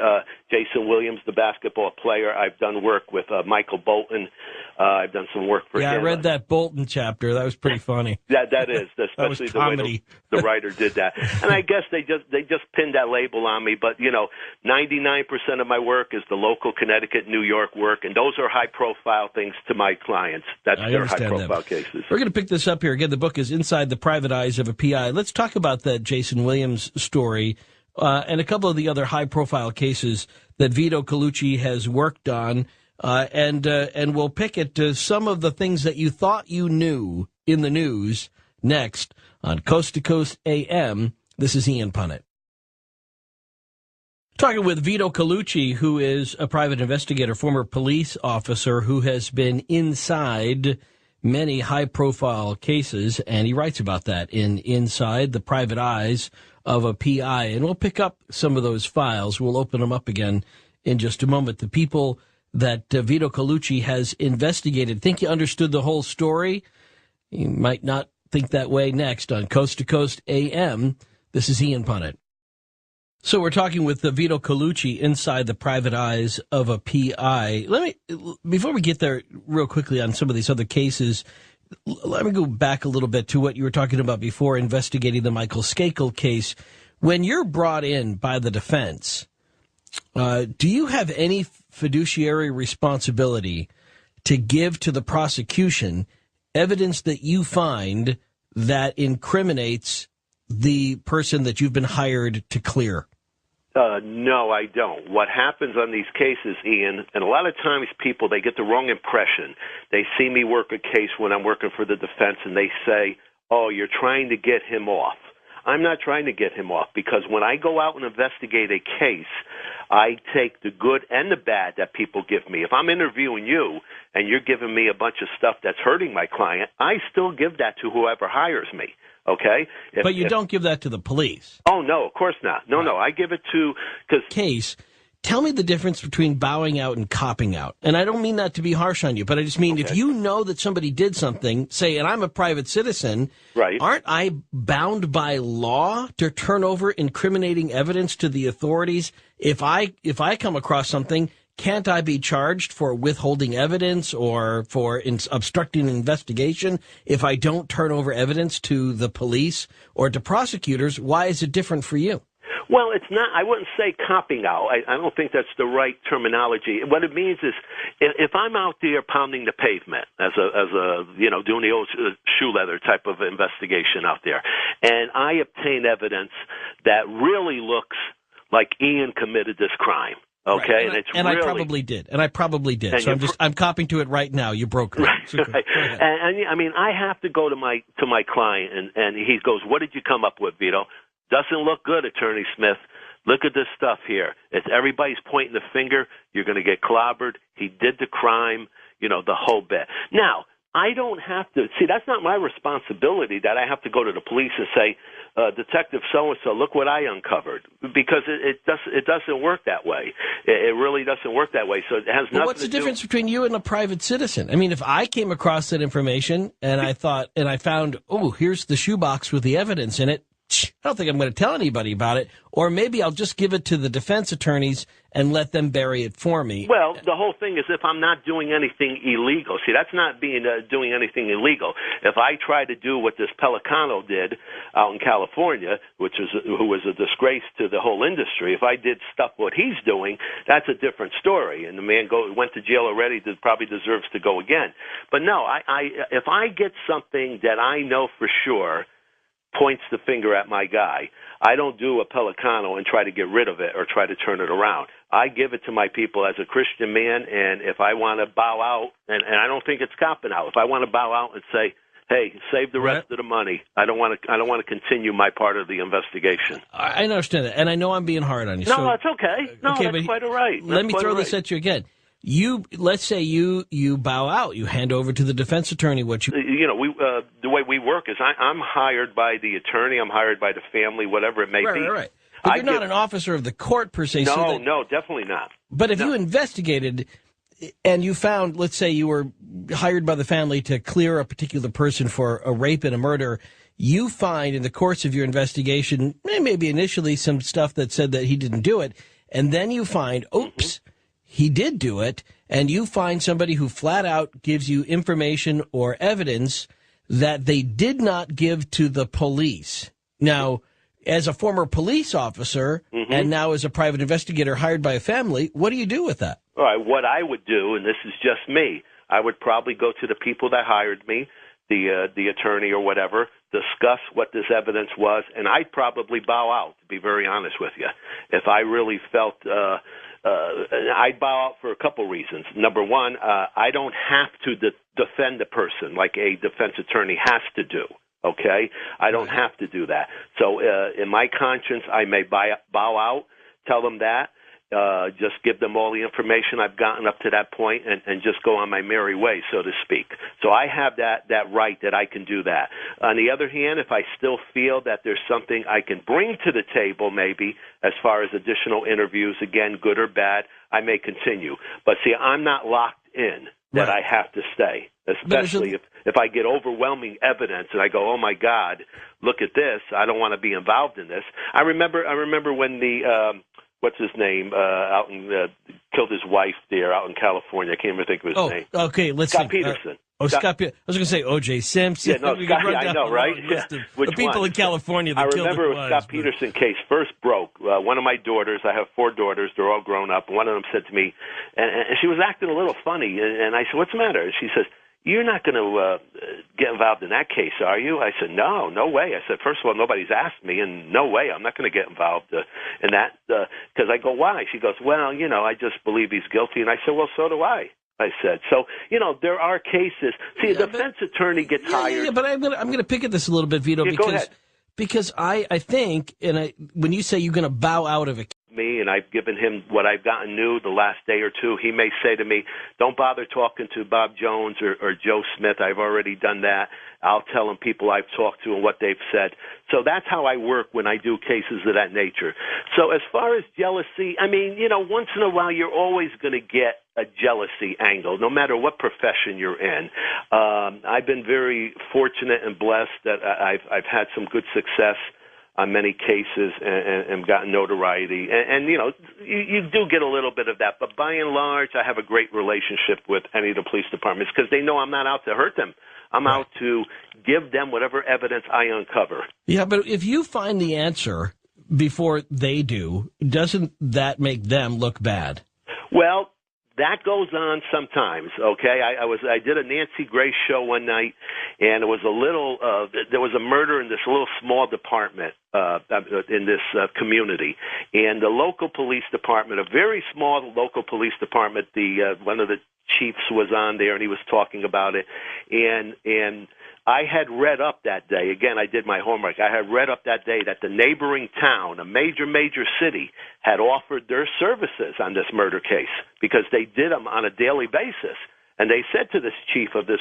Speaker 1: Jason Williams, the basketball player, I've done work with Michael Bolton. I've done some work for him.
Speaker 2: Yeah, I read that Bolton chapter. That was pretty funny.
Speaker 1: That is, especially the way the writer did that. And I guess they just pinned that label on me. But 99% of my work is the local Connecticut, New York work, and those are high-profile things to my clients. That's their high-profile cases.
Speaker 2: We're going to pick this up here again. The book is Inside the Private Eyes of a PI. Let's talk about that Jason Williams story and a couple of the other high-profile cases that Vito Colucci has worked on. And we'll pick at some of the things that you thought you knew in the news next on Coast to Coast AM. This is Ian Punnett. Talking with Vito Colucci, who is a private investigator, former police officer who has been inside many high-profile cases, and he writes about that in Inside the Private Eyes of a PI. And we'll pick up some of those files. We'll open them up again in just a moment. The people that Vito Colucci has investigated. Think you understood the whole story? You might not think that way. Next on Coast to Coast AM, this is Ian Punnett. So we're talking with Vito Colucci, Inside the Private Eyes of a PI. Before we get there real quickly on some of these other cases, let me go back a little bit to what you were talking about before, investigating the Michael Skakel case. When you're brought in by the defense, do you have any fiduciary responsibility to give to the prosecution evidence that you find that incriminates the person that you've been hired to clear?
Speaker 1: No, I don't. What happens on these cases, Ian, and a lot of times people, they get the wrong impression. They see me work a case when I'm working for the defense, and they say, oh, you're trying to get him off. I'm not trying to get him off, because when I go out and investigate a case, I take the good and the bad that people give me. If I'm interviewing you and you're giving me a bunch of stuff that's hurting my client, I still give that to whoever hires me. Okay?
Speaker 2: But you don't give that to the police.
Speaker 1: Oh, no, of course not. No, I give it to...
Speaker 2: Case, tell me the difference between bowing out and copping out. And I don't mean that to be harsh on you, but I just mean if you know that somebody did something, say, and I'm a private citizen,
Speaker 1: right?
Speaker 2: Aren't I bound by law to turn over incriminating evidence to the authorities? If I come across something, can't I be charged for withholding evidence or for obstructing an investigation if I don't turn over evidence to the police or to prosecutors? Why is it different for you?
Speaker 1: Well, it's not. I wouldn't say copping out. I don't think that's the right terminology. What it means is, if I'm out there pounding the pavement as a doing the old shoe leather type of investigation out there, and I obtain evidence that really looks like Ian committed this crime. Okay,
Speaker 2: right.
Speaker 1: and
Speaker 2: I probably did. So I'm copping to it right now. You broke it.
Speaker 1: Right. And I mean, I have to go to my client, and he goes, "What did you come up with, Vito? Doesn't look good, Attorney Smith. Look at this stuff here. It's everybody's pointing the finger. You're going to get clobbered. He did the crime, the whole bit." Now, I don't have to see. That's not my responsibility. That I have to go to the police and say, "Detective so and so, look what I uncovered," because it doesn't work that way. It really doesn't work that way. So it has nothing.
Speaker 2: What's the difference between you and a private citizen? I mean, if I came across that information and I found, here's the shoebox with the evidence in it, I don't think I'm going to tell anybody about it, or maybe I'll just give it to the defense attorneys and let them bury it for me.
Speaker 1: Well, the whole thing is if I'm not doing anything illegal. See, that's not doing anything illegal. If I try to do what this Pelicano did out in California, who was a disgrace to the whole industry, if I did stuff what he's doing, that's a different story. And the man went to jail already, probably deserves to go again. But no, if I get something that I know for sure points the finger at my guy, I don't do a Pelicano and try to get rid of it or try to turn it around. I give it to my people as a Christian man, and if I want to bow out, and I don't think it's copping out, if I want to bow out and say, "Hey, save the rest of the money. I don't want to continue my part of the investigation."
Speaker 2: I understand that, and I know I'm being hard on you.
Speaker 1: No, that's okay. No, that's quite all right.
Speaker 2: Let me throw this at you again. Let's say you bow out. You hand over to the defense attorney what you.
Speaker 1: The way we work is I'm hired by the attorney. I'm hired by the family, whatever it may be.
Speaker 2: Right. But you're not an officer of the court per se.
Speaker 1: No, definitely not.
Speaker 2: But if you investigated and you found, let's say you were hired by the family to clear a particular person for a rape and a murder, you find in the course of your investigation, maybe initially some stuff that said that he didn't do it, and then you find, he did do it, and you find somebody who flat out gives you information or evidence that they did not give to the police. Now, as a former police officer and now as a private investigator hired by a family, what do you do with that?
Speaker 1: All right, what I would do, and this is just me, I would probably go to the people that hired me, the attorney or whatever, discuss what this evidence was, and I'd probably bow out, to be very honest with you. If I really felt I'd bow out for a couple reasons. Number one, I don't have to defend the person like a defense attorney has to do. Okay? I don't have to do that. So in my conscience, I may bow out, tell them that, just give them all the information I've gotten up to that point and just go on my merry way, so to speak. So I have that right that I can do that. On the other hand, if I still feel that there's something I can bring to the table maybe as far as additional interviews, again, good or bad, I may continue. But see, I'm not locked in that I have to stay, especially if I get overwhelming evidence and I go, "Oh my God, look at this! I don't want to be involved in this." I remember when the what's his name out in killed his wife there out in California. I can't even think of his name.
Speaker 2: Okay, let's
Speaker 1: Scott
Speaker 2: see.
Speaker 1: Peterson.
Speaker 2: Scott. I was going to say O.J. Simpson.
Speaker 1: Yeah, no, Scott, I know, right?
Speaker 2: The people in California that killed
Speaker 1: I remember when Scott Peterson case first broke. One of my daughters, I have 4 daughters, they're all grown up. One of them said to me, and she was acting a little funny, and I said, "What's the matter?" And she says, "You're not going to get involved in that case, are you?" I said, no way. I said, first of all, nobody's asked me, and no way. I'm not going to get involved in that. Because I go, why? She goes, well, I just believe he's guilty. And I said, well, so do I said. So, there are cases. See, a defense attorney gets hired.
Speaker 2: Yeah, but I'm going to pick at this a little bit, Vito,
Speaker 1: go ahead.
Speaker 2: because I think, when you say you're going to bow out of a
Speaker 1: me and I've given him what I've gotten new the last day or two, he may say to me, don't bother talking to Bob Jones or Joe Smith. I've already done that. I'll tell him people I've talked to and what they've said. So that's how I work when I do cases of that nature. So as far as jealousy, I mean, once in a while you're always going to get a jealousy angle, no matter what profession you're in. I've been very fortunate and blessed that I've had some good success on many cases and gotten notoriety. And you do get a little bit of that. But by and large, I have a great relationship with any of the police departments because they know I'm not out to hurt them. I'm out to give them whatever evidence I uncover.
Speaker 2: Yeah, but if you find the answer before they do, doesn't that make them look bad?
Speaker 1: Well, that goes on sometimes, okay? I did a Nancy Grace show one night, and it was there was a murder in this little small department in this community. And the local police department, a very small local police department, one of the chiefs was on there, and he was talking about it. And I had read up that day, again, I did my homework, I had read up that day that the neighboring town, a major city, had offered their services on this murder case because they did them on a daily basis. And they said to this chief of this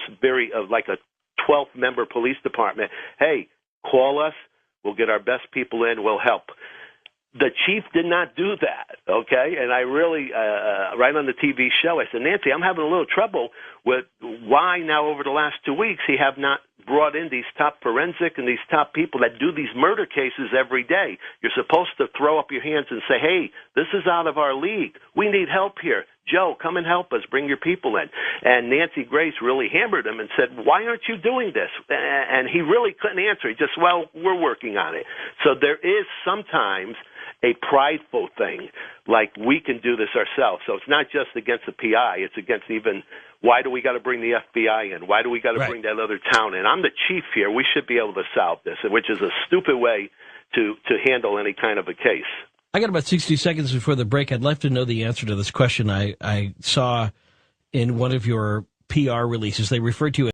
Speaker 1: like a 12-member police department, hey, call us, we'll get our best people in, we'll help. The chief did not do that, okay? And I really, right on the TV show, I said, Nancy, I'm having a little trouble with why now over the last 2 weeks he have not brought in these top forensic and these top people that do these murder cases every day. You're supposed to throw up your hands and say, hey, this is out of our league. We need help here. Joe, come and help us. Bring your people in. And Nancy Grace really hammered him and said, why aren't you doing this? And he really couldn't answer. He just, well, we're working on it. So there is sometimes a prideful thing, like we can do this ourselves. So it's not just against the PI, it's against even, why do we got to bring the FBI in? Why do we got to bring that other town in? I'm the chief here. We should be able to solve this, which is a stupid way to handle any kind of a case.
Speaker 2: I got about 60 seconds before the break. I'd like to know the answer to this question. I saw in one of your PR releases, they referred to